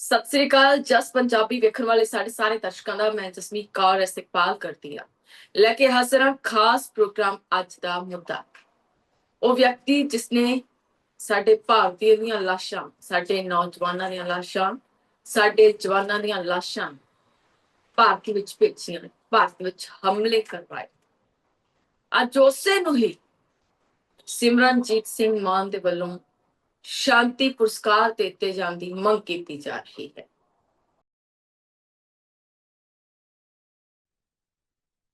ਸਤਿ ਸ੍ਰੀ ਅਕਾਲ। ਜਸ ਪੰਜਾਬੀ ਵੇਖਣ ਵਾਲੇ ਸਾਡੇ ਸਾਰੇ ਦਰਸ਼ਕਾਂ ਦਾ ਮੈਂ ਜਸਮੀਤ ਕੌਰ ਇਸਤਕਬਾਲ ਕਰਦੀ ਹਾਂ। ਲੈ ਕੇ ਹਾਜ਼ਰ ਹਾਂ ਖਾਸ ਪ੍ਰੋਗਰਾਮ। ਅੱਜ ਦਾ ਮੁੱਦਾ ਉਹ ਵਿਅਕਤੀ ਜਿਸਨੇ ਸਾਡੇ ਭਾਰਤੀਆਂ ਦੀਆਂ ਲਾਸ਼ਾਂ, ਸਾਡੇ ਨੌਜਵਾਨਾਂ ਦੀਆਂ ਲਾਸ਼ਾਂ, ਸਾਡੇ ਜਵਾਨਾਂ ਦੀਆਂ ਲਾਸ਼ਾਂ ਭਾਰਤ ਵਿੱਚ ਭੇਜੀਆਂ, ਭਾਰਤ ਵਿੱਚ ਹਮਲੇ ਕਰਵਾਏ। ਅੱਜ ਉਸੇ ਨੂੰ ਹੀ ਸਿਮਰਨਜੀਤ ਸਿੰਘ ਮਾਨ ਦੇ ਵੱਲੋਂ ਸ਼ਾਂਤੀ ਪੁਰਸਕਾਰ ਦਿੱਤੇ ਜਾਣ ਦੀ ਮੰਗ ਕੀਤੀ ਜਾ ਰਹੀ ਹੈ।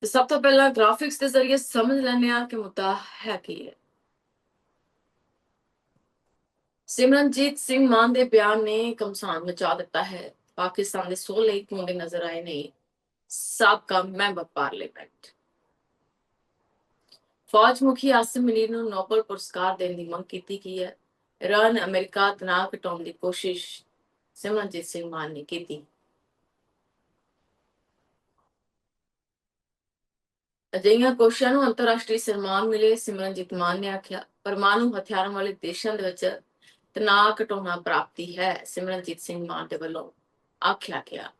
ਸਭ ਤੋਂ ਪਹਿਲਾਂ ਗ੍ਰਾਫਿਕਸ ਦੇ ਜ਼ਰੀਏ ਸਮਝ ਲੈਂਦੇ ਹਾਂ ਕਿ ਮੁੱਦਾ ਹੈ ਕੀ ਹੈ। ਸਿਮਰਨਜੀਤ ਸਿੰਘ ਮਾਨ ਦੇ ਬਿਆਨ ਨੇ ਘਮਸਾਨ ਮਚਾ ਦਿੱਤਾ ਹੈ। ਪਾਕਿਸਤਾਨ ਦੇ 16 ਕੁੰਡੇ ਨਜ਼ਰ ਆਏ ਨੇ ਸਾਬਕਾ ਮੈਂਬਰ ਪਾਰਲੀਮੈਂਟ। ਫੌਜ ਮੁਖੀ ਆਸਿਮ ਮਨੀਰ ਨੂੰ ਨੋਬਲ ਪੁਰਸਕਾਰ ਦੇਣ ਦੀ ਮੰਗ ਕੀਤੀ ਗਈ ਹੈ। ਇਰਾਨ ਅਮਰੀਕਾ ਤਣਾਅ ਘਟਾਉਣ ਦੀ ਕੋਸ਼ਿਸ਼ ਸਿਮਰਨਜੀਤ ਸਿੰਘ ਮਾਨ ਨੇ ਕੀਤੀ। ਅਜਿਹੀਆਂ ਕੋਸ਼ਿਸ਼ਾਂ ਨੂੰ ਅੰਤਰਰਾਸ਼ਟਰੀ ਸਨਮਾਨ ਮਿਲੇ। ਸਿਮਰਨਜੀਤ ਮਾਨ ਨੇ ਆਖਿਆ, ਪਰਮਾਣੂ ਹਥਿਆਰਾਂ ਵਾਲੇ ਦੇਸ਼ਾਂ ਦੇ ਵਿੱਚ ਤਣਾਅ ਘਟਾਉਣਾ ਪ੍ਰਾਪਤੀ ਹੈ। ਸਿਮਰਨਜੀਤ ਸਿੰਘ ਮਾਨ ਦੇ ਵੱਲੋਂ ਆਖਿਆ ਗਿਆ।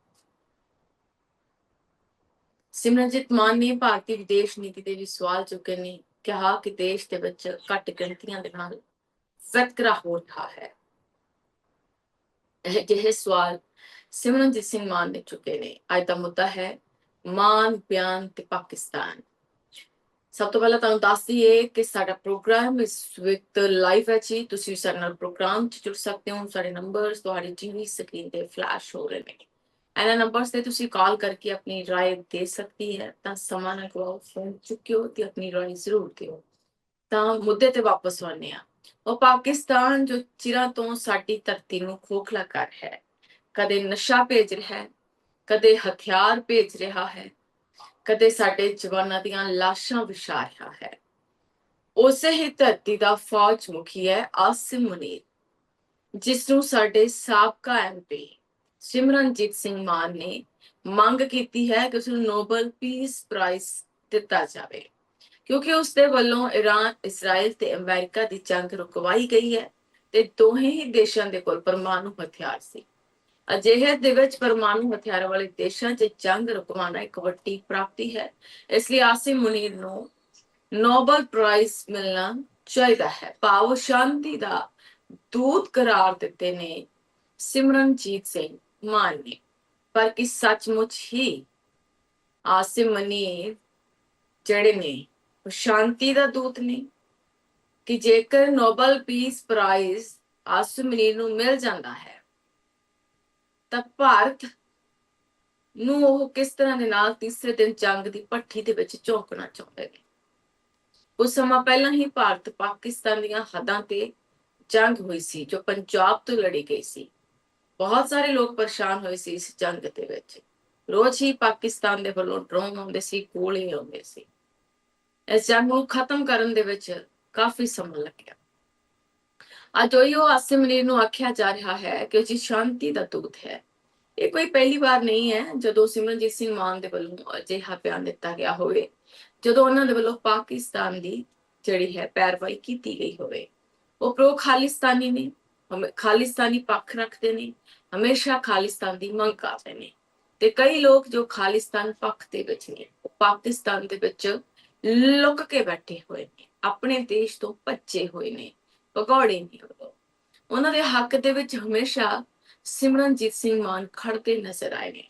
ਸਿਮਰਨਜੀਤ ਮਾਨ ਨੇ ਭਾਰਤੀ ਵਿਦੇਸ਼ ਨੀਤੀ ਦੇ ਵੀ ਸਵਾਲ ਚੁੱਕੇ ਨੇ। ਕਿਹਾ ਕਿ ਦੇਸ਼ ਦੇ ਵਿੱਚ ਘੱਟ ਗਿਣਤੀਆਂ ਦੇ ਨਾਲ ਵਿਤਕਰਾ ਹੋ ਰਿਹਾ ਹੈ। ਇਹ ਜਿਹੇ ਸਵਾਲ ਸਿਮਰਨਜੀਤ ਸਿੰਘ ਮਾਨ ਨੇ ਚੁੱਕੇ ਨੇ। ਅੱਜ ਦਾ ਮੁੱਦਾ ਹੈ ਮਾਨ ਬਿਆਨ ਤੇ ਪਾਕਿਸਤਾਨ। ਸਭ ਤੋਂ ਪਹਿਲਾਂ ਤੁਹਾਨੂੰ ਦੱਸ ਦਈਏ ਕਿ ਸਾਡਾ ਪ੍ਰੋਗਰਾਮ ਇਸ ਵਕਤ ਲਾਈਵ ਹੈ ਜੀ। ਤੁਸੀਂ ਸਾਡੇ ਨਾਲ ਪ੍ਰੋਗਰਾਮ 'ਚ ਜੁੜ ਸਕਦੇ ਹੋ। ਸਾਡੇ ਨੰਬਰਸ ਤੁਹਾਡੀ ਟੀਵੀ ਸਕਰੀਨ ਤੇ ਫਲੈਸ਼ ਹੋ ਰਹੇ ਨੇ। ਇਹਨਾਂ ਨੰਬਰਸ ਤੇ ਤੁਸੀਂ ਕਾਲ ਕਰਕੇ ਆਪਣੀ ਰਾਏ ਦੇ ਸਕਦੀ ਹੈ। ਤਾਂ ਸਮਾਂ ਨਾ ਗਵਾਓ, ਫੋਨ ਚੁੱਕਿਓ ਤੇ ਆਪਣੀ ਰਾਏ ਜ਼ਰੂਰ ਦਿਓ। ਤਾਂ ਮੁੱਦੇ ਤੇ ਵਾਪਸ ਆਉਂਦੇ ਹਾਂ। ਉਹ ਪਾਕਿਸਤਾਨ ਜੋ ਚਿਰਾਂ ਤੋਂ ਸਾਡੀ ਧਰਤੀ ਨੂੰ ਖੋਖਲਾ ਕਰ ਹੈ, ਕਦੇ ਨਸ਼ਾ ਭੇਜ ਰਿਹਾ ਹੈ, ਕਦੇ ਹਥਿਆਰ ਭੇਜ ਰਿਹਾ ਹੈ, ਕਦੇ ਸਾਡੇ ਜਵਾਨਾਂ ਦੀਆਂ ਲਾਸ਼ਾਂ ਵਿਛਾ ਰਿਹਾ ਹੈ। ਉਸੇ ਹੀ ਧਰਤੀ ਦਾ ਫੌਜ ਮੁਖੀ ਹੈ ਆਸਿਮ ਮਨੀਰ, ਜਿਸ ਨੂੰ ਸਾਡੇ ਸਾਬਕਾ ਐਮਪੀ ਸਿਮਰਨਜੀਤ ਸਿੰਘ ਮਾਨ ਨੇ ਮੰਗ ਕੀਤੀ ਹੈ ਕਿ ਉਸ ਨੂੰ ਨੋਬਲ ਪੀਸ ਪ੍ਰਾਈਜ਼ ਦਿੱਤਾ ਜਾਵੇ, ਕਿਉਂਕਿ ਉਸ ਦੇ ਵੱਲੋਂ ਇਰਾਨ, ਇਸਰਾਇਲ ਤੇ ਅਮਰੀਕਾ ਦੀ ਜੰਗ ਰੁਕਵਾਈ ਗਈ ਹੈ ਤੇ ਦੋਹੇ ਹੀ ਦੇਸ਼ਾਂ ਦੇ ਕੋਲ ਪਰਮਾਣੂ ਹਥਿਆਰ ਸੀ। ਅਜਿਹੇ ਦੇ ਵਿੱਚ ਪਰਮਾਣੂ ਹਥਿਆਰਾਂ ਵਾਲੇ ਦੇਸ਼ਾਂ 'ਚ ਜੰਗ ਰੁਕਵਾਉਣਾ ਇੱਕ ਵੱਡੀ ਪ੍ਰਾਪਤੀ ਹੈ। ਇਸ ਲਈ ਆਸਿਮ ਮੁਨੀਰ ਨੂੰ ਨੋਬਲ ਪ੍ਰਾਈਜ਼ ਮਿਲਣਾ ਚਾਹੀਦਾ ਹੈ। ਭਾਵ ਸ਼ਾਂਤੀ ਦਾ ਦੂਤ ਕਰਾਰ ਦਿੱਤੇ ਨੇ ਸਿਮਰਨਜੀਤ ਸਿੰਘ ਮਾਨ ਨੇ। ਪਰ ਕੀ ਸੱਚਮੁੱਚ ਹੀ ਆਸਿਮ ਮੁਨੀਰ ਜਿਹੜੇ ਨੇ ਉਹ ਸ਼ਾਂਤੀ ਦਾ ਦੂਤ ਨੇ? ਕਿ ਜੇਕਰ Nobel peace prize Asim Munir ਨੂੰ ਮਿਲ ਜਾਂਦਾ ਹੈ ਤਾਂ ਭਾਰਤ ਨੂੰ ਉਹ ਕਿਸ ਤਰ੍ਹਾਂ ਦੇ ਨਾਲ ਤੀਸਰੇ ਦਿਨ ਜੰਗ ਦੀ ਭੱਠੀ ਦੇ ਵਿੱਚ ਝੋਂਕਣਾ ਚਾਹੁੰਦੇ ਨੇ? ਕੁਝ ਸਮਾਂ ਪਹਿਲਾਂ ਹੀ ਭਾਰਤ ਪਾਕਿਸਤਾਨ ਦੀਆਂ ਹੱਦਾਂ ਤੇ ਜੰਗ ਹੋਈ ਸੀ, ਜੋ ਪੰਜਾਬ ਤੋਂ ਲੜੀ ਗਈ ਸੀ। ਬਹੁਤ ਸਾਰੇ ਲੋਕ ਪਰੇਸ਼ਾਨ ਹੋਏ ਸੀ ਇਸ ਜੰਗ ਦੇ ਵਿੱਚ। ਰੋਜ਼ ਹੀ ਪਾਕਿਸਤਾਨ ਦੇ ਵੱਲੋਂ ਡਰੋਨ ਆਉਂਦੇ ਸੀ, ਗੋਲੇ ਆਉਂਦੇ ਸੀ। ਇਸ ਜੰਗ ਨੂੰ ਖਤਮ ਕਰਨ ਦੇ ਵਿੱਚ ਕਾਫੀ ਸਮਾਂ ਲੱਗਿਆ। ਅੱਜ ਉਹ ਆਸਿਮ ਮਨੀਰ ਨੂੰ ਆਖਿਆ ਜਾ ਰਿਹਾ ਹੈ ਕਿ ਉਹ ਜੀ ਸ਼ਾਂਤੀ ਦਾ ਦੂਤ ਹੈ। ਇਹ ਕੋਈ ਪਹਿਲੀ ਵਾਰ ਨਹੀਂ ਹੈ ਜਦੋਂ ਸਿਮਰਨਜੀਤ ਸਿੰਘ ਮਾਨ ਦੇ ਵੱਲੋਂ ਅਜਿਹਾ ਬਿਆਨ ਦਿੱਤਾ ਗਿਆ ਹੋਵੇ, ਜਦੋਂ ਉਹਨਾਂ ਦੇ ਵੱਲੋਂ ਪਾਕਿਸਤਾਨ ਦੀ ਜਿਹੜੀ ਹੈ ਪੈਰਵਾਈ ਕੀਤੀ ਗਈ ਹੋਵੇ। ਉਹ ਪ੍ਰੋ ਖਾਲਿਸਤਾਨੀ ਨੇ, ਖਾਲਿਸਤਾਨੀ ਪੱਖ ਰੱਖਦੇ ਨੇ, ਹਮੇਸ਼ਾ ਖਾਲਿਸਤਾਨ ਦੀ ਮੰਗ ਕਰਦੇ ਨੇ। ਤੇ ਕਈ ਲੋਕ ਜੋ ਖਾਲਿਸਤਾਨ ਪੱਖ ਦੇ ਵਿੱਚ ਨੇ, ਉਹ ਪਾਕਿਸਤਾਨ ਦੇ ਵਿੱਚ ਲੁਕ ਕੇ ਬੈਠੇ ਹੋਏ ਨੇ, ਆਪਣੇ ਦੇਸ਼ ਤੋਂ ਭੱਜੇ ਹੋਏ ਨੇ, ਭਗੌੜੇ ਨੇ। ਉਹਨਾਂ ਦੇ ਹੱਕ ਦੇ ਵਿੱਚ ਹਮੇਸ਼ਾ ਸਿਮਰਨਜੀਤ ਸਿੰਘ ਮਾਨ ਖੜਦੇ ਨਜ਼ਰ ਆਏ ਨੇ।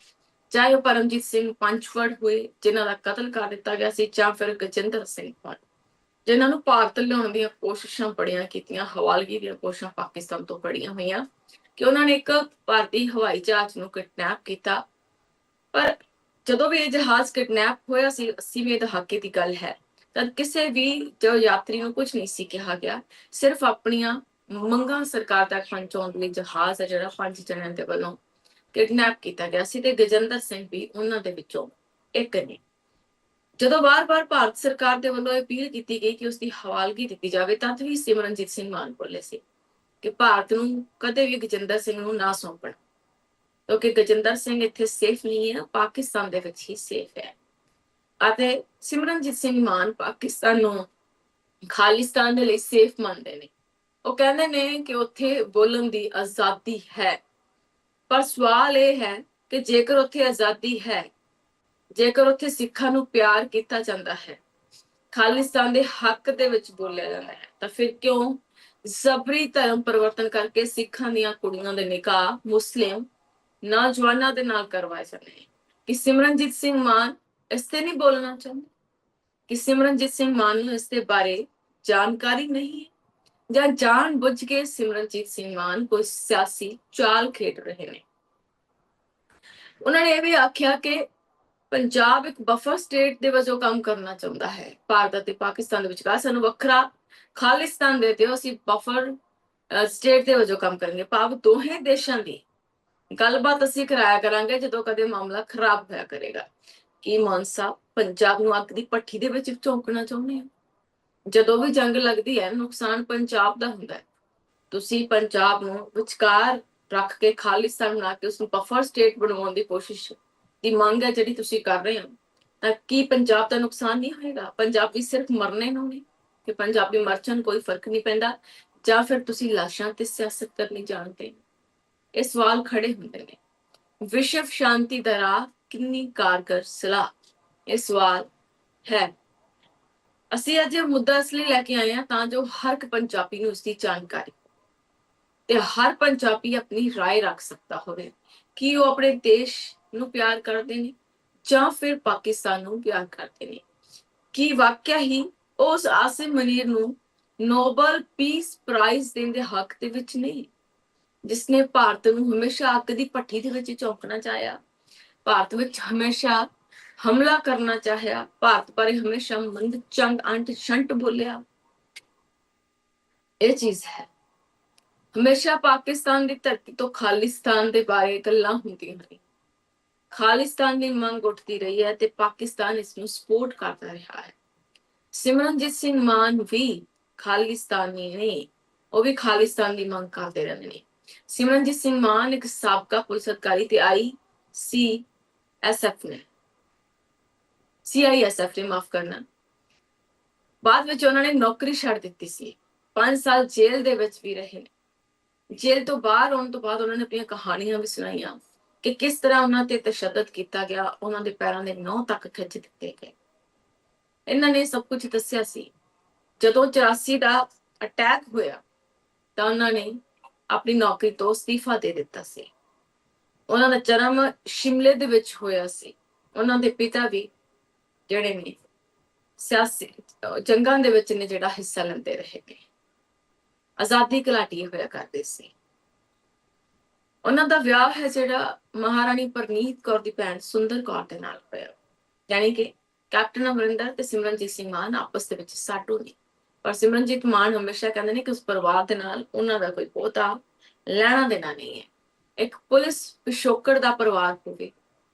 ਚਾਹੇ ਉਹ ਪਰਮਜੀਤ ਸਿੰਘ ਪੰਚਵੜ ਹੋਏ, ਜਿਨ੍ਹਾਂ ਦਾ ਕਤਲ ਕਰ ਦਿੱਤਾ ਗਿਆ ਸੀ, ਜਾਂ ਫਿਰ ਗਜਿੰਦਰ ਸਿੰਘ ਮਾਨ, ਜਿਨ੍ਹਾਂ ਨੂੰ ਭਾਰਤ ਲਿਆਉਣ ਦੀਆਂ ਕੋਸ਼ਿਸ਼ਾਂ ਬੜੀਆਂ ਕੀਤੀਆਂ, ਹਵਾਲਗੀ ਦੀਆਂ ਕੋਸ਼ਿਸ਼ਾਂ ਪਾਕਿਸਤਾਨ ਤੋਂ ਬੜੀਆਂ ਹੋਈਆਂ ਕਿ ਉਹਨਾਂ ਨੇ ਇੱਕ ਭਾਰਤੀ ਹਵਾਈ ਜਹਾਜ਼ ਨੂੰ ਕਿਡਨੈਪ ਕੀਤਾ। ਪਰ ਜਦੋਂ ਵੀ ਇਹ ਜਹਾਜ਼ ਕਿਡਨੈਪ ਹੋਇਆ ਸੀ, 80ਵੇਂ ਦਹਾਕੇ ਦੀ ਗੱਲ ਹੈ, ਤਾਂ ਕਿਸੇ ਵੀ ਜੋ ਯਾਤਰੀ ਨੂੰ ਕੁਝ ਨਹੀਂ ਸੀ ਕਿਹਾ ਗਿਆ। ਸਿਰਫ ਆਪਣੀਆਂ ਮੰਗਾਂ ਸਰਕਾਰ ਤੱਕ ਪਹੁੰਚਾਉਣ ਲਈ ਜਹਾਜ਼ ਹੈ ਜਿਹੜਾ 5 ਜਣਿਆਂ ਦੇ ਵੱਲੋਂ ਕਿਡਨੈਪ ਕੀਤਾ ਗਿਆ ਸੀ ਤੇ ਗਜਿੰਦਰ ਸਿੰਘ ਵੀ ਉਹਨਾਂ ਦੇ ਵਿੱਚੋਂ ਇੱਕ ਨੇ। ਜਦੋਂ ਵਾਰ-ਵਾਰ ਭਾਰਤ ਸਰਕਾਰ ਦੇ ਵੱਲੋਂ ਅਪੀਲ ਕੀਤੀ ਗਈ ਕਿ ਉਸਦੀ ਹਵਾਲਗੀ ਦਿੱਤੀ ਜਾਵੇ, ਤਦ ਵੀ ਸਿਮਰਨਜੀਤ ਸਿੰਘ ਮਾਨ ਬੋਲੇ ਸੀ ਕਿ ਭਾਰਤ ਨੂੰ ਕਦੇ ਵੀ ਗਜਿੰਦਰ ਸਿੰਘ ਨੂੰ ਨਾ ਸੌਂਪਣ, ਕਿਉਂਕਿ ਗਜਿੰਦਰ ਸਿੰਘ ਇੱਥੇ ਸੇਫ ਨਹੀਂ ਹੈ, ਪਾਕਿਸਤਾਨ ਦੇ ਵਿੱਚ ਹੀ ਸੇਫ ਹੈ। ਅਤੇ ਸਿਮਰਨਜੀਤ ਸਿੰਘ ਮਾਨ ਪਾਕਿਸਤਾਨ ਨੂੰ ਖਾਲਿਸਤਾਨ ਦੇ ਲਈ ਸੇਫ ਮੰਨਦੇ ਨੇ। ਉਹ ਕਹਿੰਦੇ ਨੇ ਕਿ ਉੱਥੇ ਬੋਲਣ ਦੀ ਆਜ਼ਾਦੀ ਹੈ। ਪਰ ਸਵਾਲ ਇਹ ਹੈ ਕਿ ਜੇਕਰ ਉੱਥੇ ਆਜ਼ਾਦੀ ਹੈ, ਜੇਕਰ ਉੱਥੇ ਸਿੱਖਾਂ ਨੂੰ ਪਿਆਰ ਕੀਤਾ ਜਾਂਦਾ ਹੈ, ਖਾਲਿਸਤਾਨ ਦੇ ਹੱਕ ਦੇ ਵਿੱਚ ਬੋਲਿਆ ਜਾਂਦਾ ਹੈ, ਤਾਂ ਫਿਰ ਕਿਉਂ ਜ਼ਬਰੀ ਧਰਮ ਪਰਿਵਰਤਨ ਕਰਕੇ ਸਿੱਖਾਂ ਦੀਆਂ ਕੁੜੀਆਂ ਦੇ ਨਿਕਾਹ ਮੁਸਲਿਮ ਨੌਜਵਾਨਾਂ ਦੇ ਨਾਲ ਕਰਵਾਏ ਜਾਂਦੇ ਨੇ? ਕਿ ਸਿਮਰਨਜੀਤ ਸਿੰਘ ਮਾਨ ਇਸ ਤੇ ਨਹੀਂ ਬੋਲਣਾ ਚਾਹੁੰਦੇ? ਕਿ ਸਿਮਰਨਜੀਤ ਸਿੰਘ ਮਾਨ ਨੂੰ ਇਸ ਦੇ ਬਾਰੇ ਜਾਣਕਾਰੀ ਨਹੀਂ ਹੈ, ਜਾਂ ਜਾਣ ਬੁੱਝ ਕੇ ਸਿਮਰਨਜੀਤ ਸਿੰਘ ਮਾਨ ਕੋਈ ਸਿਆਸੀ ਚਾਲ ਖੇਡ ਰਹੇ ਨੇ? ਉਹਨਾਂ ਨੇ ਇਹ ਵੀ ਆਖਿਆ ਕਿ ਪੰਜਾਬ ਇੱਕ ਬਫਰ ਸਟੇਟ ਦੇ ਵਜੋਂ ਕੰਮ ਕਰਨਾ ਚਾਹੁੰਦਾ ਹੈ ਭਾਰਤ ਅਤੇ ਪਾਕਿਸਤਾਨ ਦੇ ਵਿਚਕਾਰ। ਸਾਨੂੰ ਵੱਖਰਾ ਖਾਲਿਸਤਾਨ ਦੇ ਦਿਓ, ਅਸੀਂ ਬਫਰ ਸਟੇਟ ਦੇ ਵਜੋਂ ਕੰਮ ਕਰਾਂਗੇ। ਭਾਵ ਦੋਹੇ ਦੇਸ਼ਾਂ ਦੀ ਗੱਲਬਾਤ ਅਸੀਂ ਕਰਾਇਆ ਕਰਾਂਗੇ ਜਦੋਂ ਕਦੇ ਮਾਮਲਾ ਖਰਾਬ ਹੋਇਆ ਕਰੇਗਾ। ਕੀ ਮਾਨ ਸਾਹਿਬ ਪੰਜਾਬ ਨੂੰ ਅੱਗ ਦੀ ਭੱਠੀ ਦੇ ਵਿੱਚ ਝੋਂਕਣਾ ਚਾਹੁੰਦੇ ਹੋ? ਜਦੋਂ ਵੀ ਜੰਗ ਲੱਗਦੀ ਹੈ ਨੁਕਸਾਨ ਪੰਜਾਬ ਦਾ ਹੁੰਦਾ ਹੈ। ਤੁਸੀਂ ਪੰਜਾਬ ਨੂੰ ਵਿਚਕਾਰ ਰੱਖ ਕੇ ਖਾਲਿਸਤਾਨ ਬਣਾ ਕੇ ਉਸਨੂੰ ਬਫਰ ਸਟੇਟ ਬਣਾਉਣ ਦੀ ਕੋਸ਼ਿਸ਼ ਦੀ ਮੰਗ ਹੈ ਜਿਹੜੀ ਤੁਸੀਂ ਕਰ ਰਹੇ ਹੋ, ਤਾਂ ਕੀ ਪੰਜਾਬ ਦਾ ਨੁਕਸਾਨ ਨਹੀਂ ਹੋਏਗਾ? ਪੰਜਾਬੀ ਸਿਰਫ ਮਰਨੇ ਨੂੰ ਨੇ ਕਿ ਪੰਜਾਬੀ ਮਰਚਨ ਕੋਈ ਫਰਕ ਨਹੀਂ ਪੈਂਦਾ, ਜਾਂ ਫਿਰ ਤੁਸੀਂ ਲਾਸ਼ਾਂ ਤੇ ਸਿਆਸਤ ਕਰਨੀ ਜਾਣਦੇ? ਇਹ ਸਵਾਲ ਖੜੇ ਹੁੰਦੇ ਨੇ। ਵਿਸ਼ਵ ਸ਼ਾਂਤੀ ਦਾ ਰਾਹ ਕਿੰਨੀ ਕਾਰਗਰ ਸਲਾਹ, ਇਹ ਸਵਾਲ ਹੈ। ਅਸੀਂ ਅੱਜ ਇਹ ਮੁੱਦਾ ਇਸ ਲਈ ਲੈ ਕੇ ਆਏ ਹਾਂ ਤਾਂ ਜੋ ਹਰ ਇੱਕ ਪੰਜਾਬੀ ਨੂੰ ਇਸਦੀ ਜਾਣਕਾਰੀ ਤੇ ਹਰ ਪੰਜਾਬੀ ਆਪਣੀ ਰਾਏ ਰੱਖ ਸਕਦਾ ਹੋਵੇ ਕਿ ਉਹ ਆਪਣੇ ਦੇਸ਼ ਨੂੰ ਪਿਆਰ ਕਰਦੇ ਨੇ ਜਾਂ ਫਿਰ ਪਾਕਿਸਤਾਨ ਨੂੰ ਪਿਆਰ ਕਰਦੇ ਨੇ। ਕਿ ਵਾਕਿਆ ਹੀ ਉਸ ਆਸਿਮ ਮਨੀਰ ਨੂੰ ਨੋਬਲ ਪੀਸ ਪ੍ਰਾਈਜ਼ ਦੇਣ ਦੇ ਹੱਕ ਦੇ ਵਿੱਚ ਨਹੀਂ, ਜਿਸਨੇ ਭਾਰਤ ਨੂੰ ਹਮੇਸ਼ਾ ਅੱਗ ਦੀ ਭੱਠੀ ਦੇ ਵਿੱਚ ਝੋਂਕਣਾ ਚਾਹਿਆ, ਭਾਰਤ ਵਿੱਚ ਹਮੇਸ਼ਾ ਹਮਲਾ ਕਰਨਾ ਚਾਹਿਆ, ਭਾਰਤ ਬਾਰੇ ਹਮੇਸ਼ਾ ਮੰਦ ਚੰਗ ਅੰਟ ਸ਼ੰਟ ਬੋਲਿਆ। ਇਹ ਚੀਜ਼ ਹੈ। ਹਮੇਸ਼ਾ ਪਾਕਿਸਤਾਨ ਦੀ ਧਰਤੀ ਤੋਂ ਖਾਲਿਸਤਾਨ ਦੇ ਬਾਰੇ ਗੱਲਾਂ ਹੁੰਦੀਆਂ ਨੇ, ਖਾਲਿਸਤਾਨ ਦੀ ਮੰਗ ਉੱਠਦੀ ਰਹੀ ਹੈ ਤੇ ਪਾਕਿਸਤਾਨ ਇਸ ਨੂੰ ਸਪੋਰਟ ਕਰਦਾ ਰਿਹਾ ਹੈ। ਸਿਮਰਨਜੀਤ ਸਿੰਘ ਮਾਨ ਵੀ ਖਾਲਿਸਤਾਨੀ ਨੇ, ਉਹ ਵੀ ਖਾਲਿਸਤਾਨ ਦੀ ਮੰਗ ਕਰਦੇ ਰਹਿੰਦੇ ਨੇ। ਸਿਮਰਨਜੀਤ ਸਿੰਘ ਮਾਨ ਇੱਕ ਸਾਬਕਾ ਪੁਲਿਸ ਅਧਿਕਾਰੀ ਤੇ CISF ਨੇ ਮਾਫ ਕਰਨਾ, ਬਾਅਦ ਵਿੱਚ ਉਹਨਾਂ ਨੇ ਨੌਕਰੀ ਛੱਡ ਦਿੱਤੀ ਸੀ। 5 ਸਾਲ ਜੇਲ੍ਹ ਦੇ ਵਿੱਚ ਵੀ ਰਹੇ ਨੇ। ਜੇਲ੍ਹ ਤੋਂ ਬਾਹਰ ਆਉਣ ਤੋਂ ਬਾਅਦ ਉਹਨਾਂ ਨੇ ਆਪਣੀਆਂ ਕਹਾਣੀਆਂ ਵੀ ਸੁਣਾਈਆਂ ਕਿ ਕਿਸ ਤਰ੍ਹਾਂ ਉਹਨਾਂ ਤੇ ਤਸ਼ੱਦਦ ਕੀਤਾ ਗਿਆ, ਉਹਨਾਂ ਦੇ ਪੈਰਾਂ ਦੇ ਨਹੁੰ ਤੱਕ ਖਿੱਚ ਦਿੱਤੇ ਗਏ। ਇਹਨਾਂ ਨੇ ਸਭ ਕੁਝ ਦੱਸਿਆ ਸੀ। ਜਦੋਂ 84 ਦਾ ਅਟੈਕ ਹੋਇਆ ਤਾਂ ਉਹਨਾਂ ਨੇ ਆਪਣੀ ਨੌਕਰੀ ਤੋਂ ਅਸਤੀਫਾ ਦੇ ਦਿੱਤਾ ਸੀ। ਉਹਨਾਂ ਦਾ ਜਨਮ ਸ਼ਿਮਲੇ ਦੇ ਵਿੱਚ ਹੋਇਆ ਸੀ। ਉਹਨਾਂ ਦੇ ਪਿਤਾ ਵੀ ਜਿਹੜੇ ਨੇ ਸਿਆਸੀ ਜੰਗਾਂ ਦੇ ਵਿੱਚ ਨੇ ਜਿਹੜਾ ਹਿੱਸਾ ਲੈਂਦੇ ਰਹੇ ਨੇ, ਆਜ਼ਾਦੀ ਘੁਲਾਟੀ ਹੋਇਆ ਕਰਦੇ ਸੀ। ਉਹਨਾਂ ਦਾ ਵਿਆਹ ਹੈ ਜਿਹੜਾ ਮਹਾਰਾਣੀ ਪ੍ਰਨੀਤ ਕੌਰ ਦੀ ਭੈਣ ਸੁੰਦਰ ਕੌਰ ਦੇ ਨਾਲ ਹੋਇਆ। ਯਾਨੀ ਕਿ ਕੈਪਟਨ ਅਮਰਿੰਦਰ ਤੇ ਸਿਮਰਨਜੀਤ ਸਿੰਘ ਮਾਨ ਆਪਸ ਦੇ ਵਿੱਚ ਸਾਟੂ ਨੇ, ਪਰ ਸਿਮਰਨਜੀਤ ਮਾਨ ਹਮੇਸ਼ਾ ਕਹਿੰਦੇ ਨੇ ਕਿ ਉਸ ਪਰਿਵਾਰ ਦੇ ਨਾਲ ਉਹਨਾਂ ਦਾ ਕੋਈ ਬਹੁਤਾ ਲੈਣਾ ਦੇਣਾ ਨਹੀਂ ਹੈ। ਇੱਕ ਪੁਲਿਸ ਪਿਛੋਕੜ ਦਾ ਪਰਿਵਾਰ ਹੋਵੇ,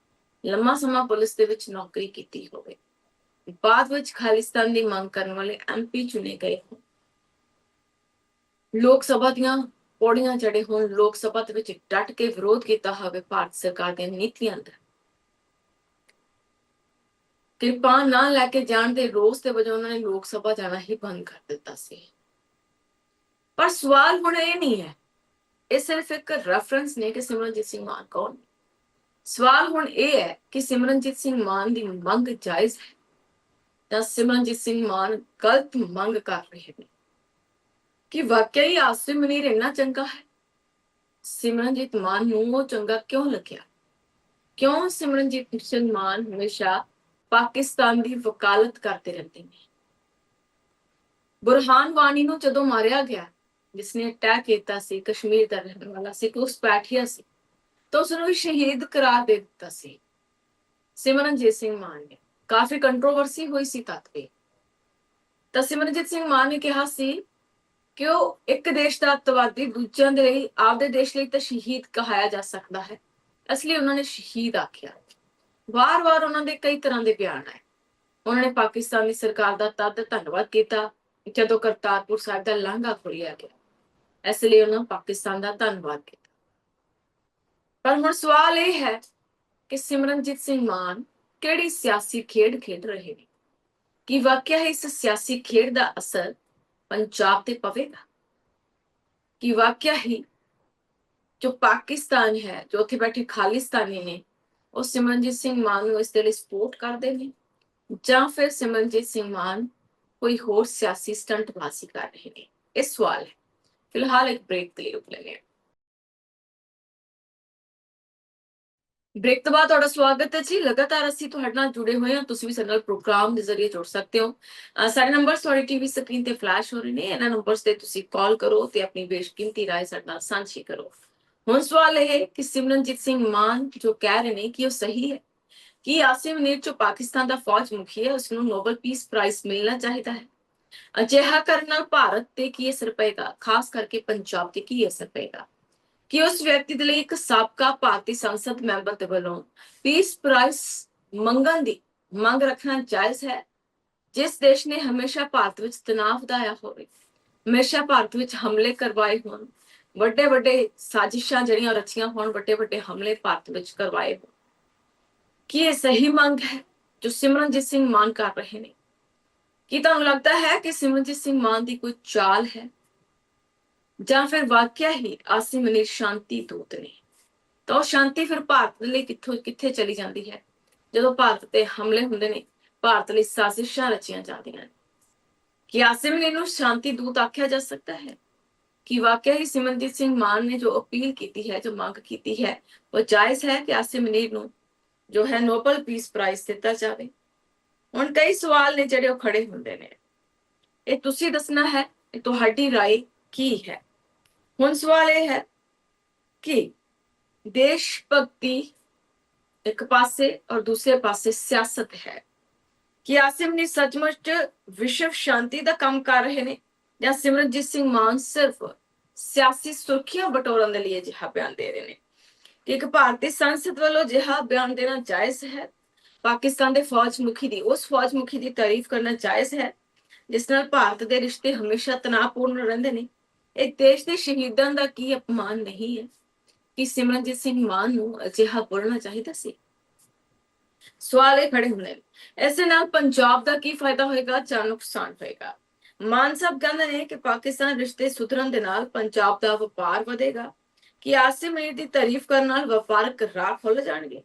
ਲੰਮਾ ਸਮਾਂ ਪੁਲਿਸ ਦੇ ਵਿੱਚ ਨੌਕਰੀ ਕੀਤੀ ਹੋਵੇ, ਬਾਅਦ ਵਿੱਚ ਖਾਲਿਸਤਾਨ ਦੀ ਮੰਗ ਕਰਨ ਵਾਲੇ MP ਚੁਣੇ ਗਏ ਹੋਣ, ਲੋਕ ਸਭਾ ਦੀਆਂ ਪੌੜੀਆਂ ਚੜੇ ਹੋਣ, ਲੋਕ ਸਭਾ ਦੇ ਵਿੱਚ ਡਟ ਕੇ ਵਿਰੋਧ ਕੀਤਾ ਹੋਵੇ ਭਾਰਤ ਸਰਕਾਰ ਦੀਆਂ ਨੀਤੀਆਂ ਦਾ, ਕਿਰਪਾਨ ਨਾ ਲੈ ਕੇ ਜਾਣ ਦੇ ਰੋਸ ਦੇ ਵਜੋਂ ਉਹਨਾਂ ਨੇ ਲੋਕ ਸਭਾ ਜਾਣਾ ਹੀ ਬੰਦ ਕਰ ਦਿੱਤਾ ਸੀ। ਪਰ ਸਵਾਲ ਹੁਣ ਇਹ ਨਹੀਂ ਹੈ, ਇਹ ਸਿਰਫ ਇੱਕ ਰੈਫਰੈਂਸ ਨੇ ਕਿ ਸਿਮਰਨਜੀਤ ਸਿੰਘ ਮਾਨ ਕੌਣ। ਸਵਾਲ ਹੁਣ ਇਹ ਹੈ ਕਿ ਸਿਮਰਨਜੀਤ ਸਿੰਘ ਮਾਨ ਦੀ ਮੰਗ ਜਾਇਜ਼ ਹੈ ਤਾਂ ਸਿਮਰਨਜੀਤ ਸਿੰਘ ਮਾਨ ਗਲਤ ਮੰਗ ਕਰ ਰਹੇ ਨੇ? ਕਿ ਵਾਕਿਆ ਹੀ ਆਸਿਮ ਮਨੀਰ ਇੰਨਾ ਚੰਗਾ ਹੈ? ਸਿਮਰਨਜੀਤ ਮਾਨ ਨੂੰ ਉਹ ਚੰਗਾ ਕਿਉਂ ਲੱਗਿਆ? ਕਿਉਂ ਸਿਮਰਨਜੀਤ ਸਿੰਘ ਮਾਨ ਹਮੇਸ਼ਾ ਪਾਕਿਸਤਾਨ ਦੀ ਵਕਾਲਤ ਕਰਦੇ ਰਹਿੰਦੇ ਨੇ? ਬੁਰਹਾਨ ਵਾਨੀ ਨੂੰ ਜਦੋਂ ਮਾਰਿਆ ਗਿਆ, ਜਿਸਨੇ ਅਟੈਕ ਕੀਤਾ ਸੀ, ਕਸ਼ਮੀਰ ਦਾ ਰਹਿਣ ਵਾਲਾ ਸੀ, ਘੁਸਪੈਠੀਆ ਸੀ, ਤਾਂ ਉਸਨੂੰ ਵੀ ਸ਼ਹੀਦ ਕਰਾਰ ਦੇ ਦਿੱਤਾ ਸੀ ਸਿਮਰਨਜੀਤ ਸਿੰਘ ਮਾਨ ਨੇ। ਕਾਫੀ ਕੰਟਰੋਵਰਸੀ ਹੋਈ ਸੀ ਤਦ ਵੀ। ਤਾਂ ਸਿਮਰਨਜੀਤ ਸਿੰਘ ਮਾਨ ਨੇ ਕਿਹਾ ਸੀ ਕਿ ਉਹ ਇੱਕ ਦੇਸ਼ ਦਾ ਅੱਤਵਾਦੀ ਦੂਜਿਆਂ ਦੇ ਲਈ, ਆਪਦੇ ਦੇਸ਼ ਲਈ ਤਾਂ ਸ਼ਹੀਦ ਕਹਾਇਆ ਜਾ ਸਕਦਾ ਹੈ, ਇਸ ਲਈ ਉਹਨਾਂ ਨੇ ਸ਼ਹੀਦ ਆਖਿਆ। ਵਾਰ-ਵਾਰ ਉਹਨਾਂ ਦੇ ਕਈ ਤਰ੍ਹਾਂ ਦੇ ਬਿਆਨ ਆਏ। ਉਹਨਾਂ ਨੇ ਪਾਕਿਸਤਾਨ ਦੀ ਸਰਕਾਰ ਦਾ ਤਦ ਧੰਨਵਾਦ ਕੀਤਾ ਜਦੋਂ ਕਰਤਾਰਪੁਰ ਸਾਹਿਬ ਦਾ ਲਾਂਘਾ ਖੋਲਿਆ ਗਿਆ, ਇਸ ਲਈ ਉਹਨਾਂ ਪਾਕਿਸਤਾਨ ਦਾ ਧੰਨਵਾਦ ਕੀਤਾ। ਪਰ ਹੁਣ ਸਵਾਲ ਇਹ ਹੈ ਕਿ ਸਿਮਰਨਜੀਤ ਸਿੰਘ ਮਾਨ ਕਿਹੜੀ ਸਿਆਸੀ ਖੇਡ ਖੇਡ ਰਹੇ ਨੇ? ਕਿ ਵਾਕਿਆ ਇਸ ਸਿਆਸੀ ਖੇਡ ਦਾ ਅਸਰ ਪੰਜਾਬ ਤੇ ਪਵੇਗਾ? ਕਿ ਵਾਕਿਆ ਹੀ जो पाकिस्तान है, जो उत्थे बैठे खालिस्तानी ने, ਉਹ ਸਿਮਰਨਜੀਤ ਸਿੰਘ ਮਾਨ ਨੂੰ ਇਸ ਦੇ ਲਈ ਸਪੋਰਟ ਕਰਦੇ ਨੇ ਜਾਂ ਫਿਰ ਸਿਮਰਨਜੀਤ ਸਿੰਘ ਮਾਨ ਕੋਈ ਹੋਰ ਸਿਆਸੀ ਸਟੰਟਬਾਜ਼ੀ ਕਰ ਰਹੇ ਨੇ? ਇਹ ਸਵਾਲ ਹੈ। ਫਿਲਹਾਲ ਇੱਕ ਬ੍ਰੇਕ ਦੇ ਲਈ ਰੁਕ ਲੈਂਦੇ ਹਾਂ। ਬ੍ਰੇਕ ਤੋਂ ਬਾਅਦ ਤੁਹਾਡਾ ਸਵਾਗਤ ਹੈ ਜੀ। ਲਗਾਤਾਰ ਅਸੀਂ ਤੁਹਾਡੇ ਨਾਲ ਜੁੜੇ ਹੋਏ ਹਾਂ, ਤੁਸੀਂ ਵੀ ਸਾਡੇ ਨਾਲ ਪ੍ਰੋਗਰਾਮ ਦੇ ਜ਼ਰੀਏ ਜੁੜ ਸਕਦੇ ਹੋ। ਸਾਡੇ ਨੰਬਰਸ ਤੁਹਾਡੀ ਟੀਵੀ ਸਕਰੀਨ ਤੇ ਫਲੈਸ਼ ਹੋ ਰਹੇ ਨੇ, ਇਹਨਾਂ ਨੰਬਰਸ ਤੇ ਤੁਸੀਂ ਕਾਲ ਕਰੋ ਤੇ ਆਪਣੀ ਬੇਸ਼ਕੀਮਤੀ ਰਾਏ ਸਾਡੇ ਨਾਲ ਸਾਂਝੀ ਕਰੋ। ਹੁਣ ਸਵਾਲ ਇਹ ਹੈ ਕਿ ਸਿਮਰਨਜੀਤ ਸਿੰਘ ਮਾਨ ਜੋ ਕਹਿ ਰਹੇ ਨੇ ਕਿ ਉਹ ਸਹੀ ਹੈ ਕਿ ਆਸਿਮ ਮੁਨੀਰ ਜੋ ਪਾਕਿਸਤਾਨ ਦਾ ਫੌਜ ਮੁਖੀ ਹੈ ਉਸਨੂੰ ਨੋਬਲ ਪੀਸ ਪ੍ਰਾਈਜ਼ ਮਿਲਣਾ ਚਾਹੀਦਾ ਹੈ। ਅਜਿਹਾ ਕਰਨ ਨਾਲ ਭਾਰਤ ਤੇ ਕੀ ਅਸਰ ਪਏਗਾ, ਖਾਸ ਕਰਕੇ ਪੰਜਾਬ ਤੇ ਕੀ ਅਸਰ ਪਏਗਾ? ਕਿ ਉਸ ਵਿਅਕਤੀ ਦੇ ਲਈ ਇੱਕ ਸਾਬਕਾ ਭਾਰਤੀ ਸੰਸਦ ਮੈਂਬਰ ਦੇ ਵੱਲੋਂ ਪੀਸ ਪ੍ਰਾਈਜ਼ ਮੰਗਣ ਦੀ ਮੰਗ ਰੱਖਣਾ ਜਾਇਜ਼ ਹੈ, ਜਿਸ ਦੇਸ਼ ਨੇ ਹਮੇਸ਼ਾ ਭਾਰਤ ਵਿੱਚ ਤਣਾਅ ਵਧਾਇਆ ਹੋਵੇ, ਹਮੇਸ਼ਾ ਭਾਰਤ ਵਿੱਚ ਹਮਲੇ ਕਰਵਾਏ ਹੋਣ, ਵੱਡੇ ਵੱਡੇ ਸਾਜ਼ਿਸ਼ਾਂ ਜਿਹੜੀਆਂ ਰਚੀਆਂ ਹੋਣ, ਵੱਡੇ ਵੱਡੇ ਹਮਲੇ ਭਾਰਤ ਵਿੱਚ ਕਰਵਾਏ ਹੋਣ? ਕੀ ਇਹ ਸਹੀ ਮੰਗ ਹੈ ਜੋ ਸਿਮਰਨਜੀਤ ਸਿੰਘ ਮਾਨ ਕਰ ਰਹੇ ਨੇ? ਕੀ ਤੁਹਾਨੂੰ ਲੱਗਦਾ ਹੈ ਕਿ ਸਿਮਰਨਜੀਤ ਸਿੰਘ ਮਾਨ ਦੀ ਕੋਈ ਚਾਲ ਹੈ ਜਾਂ ਫਿਰ ਵਾਕਿਆ ਹੀ ਆਸਿਮ ਮੁਨੀਰ ਸ਼ਾਂਤੀ ਦੂਤ ਨੇ? ਤਾਂ ਉਹ ਸ਼ਾਂਤੀ ਫਿਰ ਭਾਰਤ ਦੇ ਲਈ ਕਿੱਥੇ ਚਲੀ ਜਾਂਦੀ ਹੈ ਜਦੋਂ ਭਾਰਤ ਤੇ ਹਮਲੇ ਹੁੰਦੇ ਨੇ, ਭਾਰਤ ਲਈ ਸਾਜ਼ਿਸ਼ਾਂ ਰਚੀਆਂ ਜਾਂਦੀਆਂ ਨੇ? ਕਿ ਆਸਿਮ ਮੁਨੀਰ ਨੂੰ ਸ਼ਾਂਤੀ ਦੂਤ ਆਖਿਆ ਜਾ ਸਕਦਾ ਹੈ? ਕਿ ਵਾਕਿਆ ਹੀ ਸਿਮਰਨਜੀਤ ਸਿੰਘ ਮਾਨ ਨੇ ਜੋ ਅਪੀਲ ਕੀਤੀ ਹੈ, ਜੋ ਮੰਗ ਕੀਤੀ ਹੈ, ਉਹ ਜਾਇਜ਼ ਹੈ ਕਿ ਆਸਿਮ ਮੁਨੀਰ ਨੂੰ ਜੋ ਹੈ ਨੋਬਲ ਪੀਸ ਪ੍ਰਾਈਜ਼ ਦਿੱਤਾ ਜਾਵੇ? ਹੁਣ ਕਈ ਸਵਾਲ ਨੇ ਜਿਹੜੇ ਉਹ ਖੜੇ ਹੁੰਦੇ ਨੇ, ਇਹ ਤੁਸੀਂ ਦੱਸਣਾ ਹੈ, ਇਹ ਤੁਹਾਡੀ ਰਾਏ ਕੀ ਹੈ? ਹੁਣ ਸਵਾਲ ਇਹ ਹੈ ਕਿ ਦੇਸ਼ ਭਗਤੀ ਇੱਕ ਪਾਸੇ ਔਰ ਦੂਸਰੇ ਪਾਸੇ ਸਿਆਸਤ ਹੈ। ਕਿ ਆਸਿਮ ਨੇ ਸੱਚਮੁੱਚ ਵਿਸ਼ਵ ਸ਼ਾਂਤੀ ਦਾ ਕੰਮ ਕਰ ਰਹੇ ਨੇ ਜਾਂ ਸਿਮਰਨਜੀਤ ਸਿੰਘ ਮਾਨ ਸਿਰਫ ਸਿਆਸੀ ਸੁਰਖੀਆਂ ਬਟੋਰਨ ਦੇ ਲਈ ਅਜਿਹਾ ਬਿਆਨ ਦੇ ਰਹੇ ਨੇ? ਕਿ ਇੱਕ ਭਾਰਤੀ ਸੰਸਦ ਵੱਲੋਂ ਅਜਿਹਾ ਬਿਆਨ ਦੇਣਾ ਜਾਇਜ਼ ਹੈ? ਪਾਕਿਸਤਾਨ ਦੇ ਫੌਜ ਮੁਖੀ ਦੀ, ਉਸ ਫੌਜ ਮੁਖੀ ਦੀ ਤਾਰੀਫ ਕਰਨਾ ਜਾਇਜ਼ ਹੈ ਜਿਸ ਨਾਲ ਭਾਰਤ ਦੇ ਰਿਸ਼ਤੇ ਹਮੇਸ਼ਾ ਤਣਾਅਪੂਰਨ ਰਹਿੰਦੇ ਨੇ? ਇਹ ਦੇਸ਼ ਦੇ ਸ਼ਹੀਦਾਂ ਦਾ ਕੀ ਅਪਮਾਨ ਨਹੀਂ ਹੈ ਕਿ ਸਿਮਰਨਜੀਤ ਸਿੰਘ ਮਾਨ ਨੂੰ ਅਜਿਹਾ ਬੋਲਣਾ ਚਾਹੀਦਾ ਸੀ? ਸਵਾਲ ਇਹ ਖੜੇ ਹੁੰਦੇ ਨੇ। ਇਸੇ ਨਾਲ ਪੰਜਾਬ ਦਾ ਕੀ ਫਾਇਦਾ ਹੋਏਗਾ ਜਾਂ ਨੁਕਸਾਨ ਹੋਏਗਾ? ਮਾਨ ਸਾਹਿਬ ਕਹਿੰਦੇ ਨੇ ਕਿ ਪਾਕਿਸਤਾਨ ਰਿਸ਼ਤੇ ਸੁਧਰਨ ਦੇ ਨਾਲ ਪੰਜਾਬ ਦਾ ਵਪਾਰ ਵਧੇਗਾ। ਕਿ ਆਸਿਮ ਮੁਨੀਰ ਦੀ ਤਾਰੀਫ ਕਰਨ ਨਾਲ ਵਪਾਰਕ ਰਾਹ ਖੁੱਲ ਜਾਣਗੇ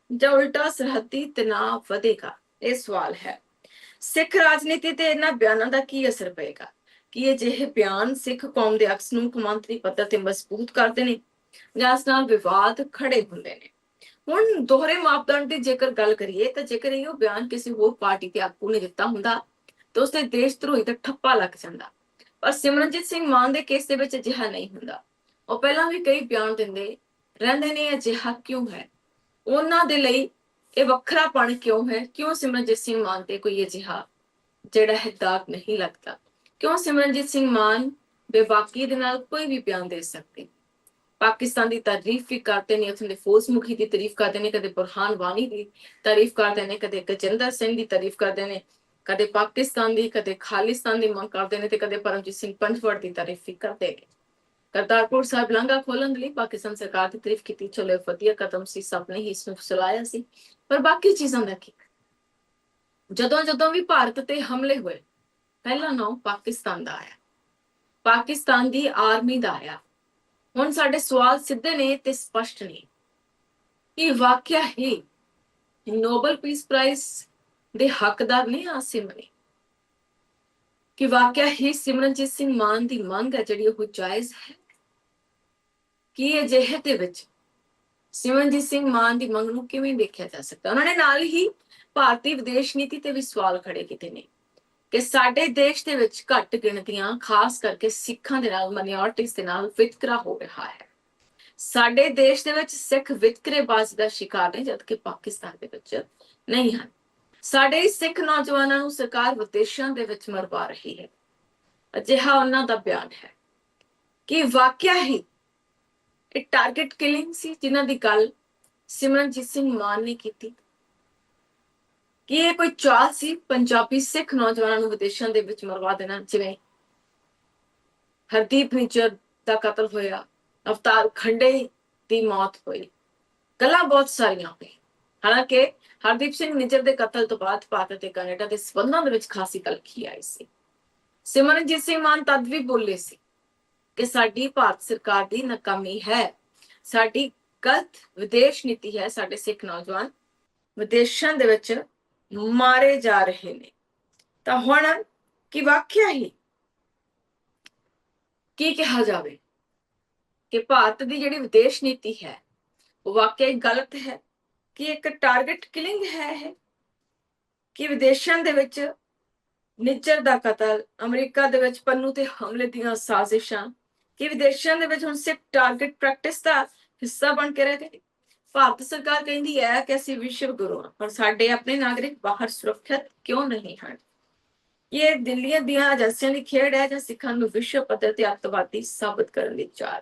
ਜਾਂ ਉਲਟਾ ਸਰਹੱਦੀ ਤਣਾਅ ਵਧੇਗਾ? ਇਹ ਸਵਾਲ ਹੈ। ਸਿੱਖ ਰਾਜਨੀਤੀ ਤੇ ਇਹਨਾਂ ਬਿਆਨਾਂ ਦਾ ਕੀ ਅਸਰ ਪਏਗਾ? ਕਿ ਇਹ ਜਿਹੇ ਬਿਆਨ ਸਿੱਖ ਕੌਮ ਦੇ ਅਕਸ ਨੂੰ ਕੌਮਾਂਤਰੀ ਪੱਧਰ ਤੇ ਮਜ਼ਬੂਤ ਕਰਦੇ ਨੇ ਜਾਂ ਇਸ ਨਾਲ ਵਿਵਾਦ ਖੜੇ ਹੁੰਦੇ ਨੇ? ਹੁਣ ਦੋਹਰੇ ਮਾਪਦੰਡ ਦੀ ਜੇਕਰ ਗੱਲ ਕਰੀਏ ਤਾਂ ਜੇਕਰ ਇਹ ਬਿਆਨ ਕਿਸੇ ਹੋਰ ਪਾਰਟੀ ਦੇ ਆਗੂ ਨੇ ਦਿੱਤਾ ਹੁੰਦਾ ਤਾਂ ਉਸਦੇ ਦੇਸ਼ ਧਰੋਹੀ ਦਾ ਠੱਪਾ ਲੱਗ ਜਾਂਦਾ। ਪਰ ਸਿਮਰਨਜੀਤ ਸਿੰਘ ਮਾਨ ਦੇ ਕੇਸ ਦੇ ਵਿੱਚ ਅਜਿਹਾ ਨਹੀਂ ਹੁੰਦਾ। ਉਹ ਪਹਿਲਾਂ ਵੀ ਕਈ ਬਿਆਨ ਦਿੰਦੇ ਰਹਿੰਦੇ ਨੇ। ਅਜਿਹਾ ਕਿਉਂ ਹੈ? ਉਹਨਾਂ ਦੇ ਲਈ ਇਹ ਵੱਖਰਾਪਣ ਕਿਉਂ ਹੈ? ਕਿਉਂ ਸਿਮਰਨਜੀਤ ਸਿੰਘ ਮਾਨ ਤੇ ਕੋਈ ਅਜਿਹਾ ਜਿਹੜਾ ਹੈ ਦਾਗ ਨਹੀਂ ਲੱਗਦਾ? ਕਿਉਂ ਸਿਮਰਨਜੀਤ ਸਿੰਘ ਮਾਨ ਬੇਬਾਕੀ ਦੇ ਨਾਲ ਕੋਈ ਵੀ ਬਿਆਨ ਦੇ ਸਕਦੇ? ਪਾਕਿਸਤਾਨ ਦੀ ਤਾਰੀਫ ਵੀ ਕਰਦੇ ਨੇ, ਉੱਥੇ ਦੇ ਫੌਜ ਮੁਖੀ ਦੀ ਤਾਰੀਫ ਕਰਦੇ ਨੇ, ਕਦੇ ਬੁਰਹਾਨ ਵਾਨੀ ਦੀ ਤਾਰੀਫ ਕਰਦੇ ਨੇ, ਕਦੇ ਗਜਿੰਦਰ ਸਿੰਘ ਦੀ ਤਾਰੀਫ ਕਰਦੇ ਨੇ, ਕਦੇ ਪਾਕਿਸਤਾਨ ਦੀ, ਕਦੇ ਖਾਲਿਸਤਾਨ ਦੀ ਮੰਗ ਕਰਦੇ ਨੇ ਤੇ ਕਦੇ ਪਰਮਜੀਤ ਸਿੰਘ ਪੰਜਵੜ ਦੀ ਤਾਰੀਫ ਵੀ ਕਰਦੇ ਨੇ। ਕਰਤਾਰਪੁਰ ਸਾਹਿਬ ਲਾਂਘਾ ਖੋਲਣ ਲਈ ਪਾਕਿਸਤਾਨ ਸਰਕਾਰ ਦੀ ਤਾਰੀਫ ਕੀਤੀ, ਚਲੋ ਵਧੀਆ ਕਦਮ ਸੀ, ਸਭ ਨੇ ਹੀ ਇਸ ਨੂੰ ਸਲਾਹਿਆ ਸੀ। ਪਰ ਬਾਕੀ ਚੀਜ਼ਾਂ ਦਾ ਕੀ? ਜਦੋਂ ਵੀ ਭਾਰਤ ਤੇ ਹਮਲੇ ਹੋਏ ਪਹਿਲਾ ਨਾਮ ਪਾਕਿਸਤਾਨ ਦਾ ਆਇਆ, ਪਾਕਿਸਤਾਨ ਦੀ ਆਰਮੀ ਦਾ ਆਇਆ। ਹੁਣ ਸਾਡੇ ਸਵਾਲ ਸਿੱਧੇ ਨੇ ਤੇ ਸਪਸ਼ਟ ਨੇ ਕਿ ਵਾਕਿਆ ਹੀ ਨੋਬਲ ਪੀਸ ਪ੍ਰਾਈਜ਼ ਦੇ ਹੱਕਦਾਰ ਨੇ ਆਸਿਮ ਮੁਨੀਰ? ਕਿ ਵਾਕਿਆ ਹੀ ਸਿਮਰਨਜੀਤ ਸਿੰਘ ਮਾਨ ਦੀ ਮੰਗ ਹੈ ਜਿਹੜੀ ਉਹ ਜਾਇਜ਼ ਹੈ? ਕਿ ਅਜਿਹੇ ਦੇ ਵਿੱਚ ਸਿਮਰਨਜੀਤ ਸਿੰਘ ਮਾਨ ਦੀ ਮੰਗ ਨੂੰ ਕਿਵੇਂ ਦੇਖਿਆ ਜਾ ਸਕਦਾ? ਉਹਨਾਂ ਨੇ ਨਾਲ ਹੀ ਭਾਰਤੀ ਵਿਦੇਸ਼ ਨੀਤੀ ਤੇ ਵੀ ਸਵਾਲ ਖੜੇ ਕੀਤੇ ਨੇ ਕਿ ਸਾਡੇ ਦੇਸ਼ ਦੇ ਵਿੱਚ ਘੱਟ ਗਿਣਤੀਆਂ, ਖਾਸ ਕਰਕੇ ਸਿੱਖਾਂ ਦੇ ਨਾਲ, ਮਾਈਨੋਰਟੀਜ਼ ਦੇ ਨਾਲ ਵਿਤਕਰਾ ਹੋ ਰਿਹਾ ਹੈ। ਸਾਡੇ ਦੇਸ਼ ਦੇ ਵਿੱਚ ਸਿੱਖ ਵਿਤਕਰੇਬਾਜ਼ੀ ਦਾ ਸ਼ਿਕਾਰ ਨੇ ਜਦਕਿ ਪਾਕਿਸਤਾਨ ਦੇ ਵਿੱਚ ਨਹੀਂ ਹਨ। ਸਾਡੇ ਸਿੱਖ ਨੌਜਵਾਨਾਂ ਨੂੰ ਸਰਕਾਰ ਵਿਦੇਸ਼ਾਂ ਦੇ ਵਿੱਚ ਮਰਵਾ ਰਹੀ ਹੈ। ਅਜਿਹਾ ਉਹਨਾਂ ਦਾ ਬਿਆਨ ਹੈ। ਕਿ ਵਾਕਿਆ ਹੀ ਇਹ ਟਾਰਗੇਟ ਕਿਲਿੰਗ ਸੀ ਜਿਨ੍ਹਾਂ ਦੀ ਗੱਲ ਸਿਮਰਨਜੀਤ ਸਿੰਘ ਮਾਨ ਨੇ ਕੀਤੀ? ਕਿ ਇਹ ਕੋਈ ਚਾਲ ਸੀ ਪੰਜਾਬੀ ਸਿੱਖ ਨੌਜਵਾਨਾਂ ਨੂੰ ਵਿਦੇਸ਼ਾਂ ਦੇ ਵਿੱਚ ਮਰਵਾ ਦੇਣਾ? ਜਿਵੇਂ ਹਰਦੀਪ ਨਿੱਜਰ ਦਾ ਕਤਲ ਹੋਇਆ, ਅਵਤਾਰ ਖੰਡੇ ਦੀ ਮੌਤ ਹੋਈ, ਗੱਲਾਂ ਬਹੁਤ ਸਾਰੀਆਂ ਹੋਈਆਂ। ਹਾਲਾਂਕਿ ਹਰਦੀਪ ਸਿੰਘ ਨਿੱਜਰ ਦੇ ਕਤਲ ਤੋਂ ਬਾਅਦ ਭਾਰਤ ਤੇ ਕੈਨੇਡਾ ਦੇ ਸਬੰਧਾਂ ਦੇ ਵਿੱਚ ਖਾਸੀ ਤਲਖੀ ਆਈ ਸੀ। ਸਿਮਰਨਜੀਤ ਸਿੰਘ ਮਾਨ ਤਦ ਵੀ ਬੋਲੇ ਸੀ ਕਿ ਸਾਡੀ ਭਾਰਤ ਸਰਕਾਰ ਦੀ ਨਾਕਾਮੀ ਹੈ ਸਾਡੀ ਗਲਤ ਵਿਦੇਸ਼ ਨੀਤੀ ਹੈ। ਸਾਡੇ ਸਿੱਖ ਨੌਜਵਾਨ ਵਿਦੇਸ਼ਾਂ ਦੇ ਵਿੱਚ ਮਾਰੇ ਜਾ ਰਹੇ ਨੇ। ਤਾਂ ਹੁਣ ਕੀ ਵਾਕਿਆ ਹੀ ਕੀ ਕਿਹਾ ਜਾਵੇ ਕਿ ਭਾਰਤ ਦੀ ਜਿਹੜੀ ਵਿਦੇਸ਼ ਨੀਤੀ ਹੈ ਉਹ ਵਾਕਿਆ ਹੀ ਗਲਤ ਹੈ ਕਿ ਇੱਕ ਟਾਰਗੇਟ ਕਿਲਿੰਗ ਹੈ ਇਹ, ਕਿ ਵਿਦੇਸ਼ਾਂ ਦੇ ਵਿੱਚ ਨਿੱਜਰ ਦਾ ਕਤਲ, ਅਮਰੀਕਾ ਦੇ ਵਿੱਚ ਪੰਨੂ ਤੇ ਹਮਲੇ ਦੀਆਂ ਸਾਜ਼ਿਸ਼ਾਂ, ਕਿ ਵਿਦੇਸ਼ਾਂ ਦੇ ਵਿੱਚ ਹੁਣ ਸਿੱਖ ਟਾਰਗੇਟ ਪ੍ਰੈਕਟਿਸ ਦਾ ਹਿੱਸਾ ਬਣ ਕੇ ਰਹਿ ਗਏ। ਭਾਰਤ ਸਰਕਾਰ ਕਹਿੰਦੀ ਹੈ ਕਿ ਅਸੀਂ ਵਿਸ਼ਵ ਗੁਰੂ ਹਾਂ, ਪਰ ਸਾਡੇ ਆਪਣੇ ਨਾਗਰਿਕ ਬਾਹਰ ਸੁਰੱਖਿਅਤ ਕਿਉਂ ਨਹੀਂ ਹਨ? ਇਹ ਦਿੱਲੀ ਦੀਆਂ ਏਜੰਸੀਆਂ ਦੀ ਖੇਡ ਹੈ ਜਾਂ ਸਿੱਖਾਂ ਨੂੰ ਵਿਸ਼ਵ ਪੱਧਰ ਤੇ ਅੱਤਵਾਦੀ ਸਾਬਤ ਕਰਨ ਦੀ ਚਾਲ।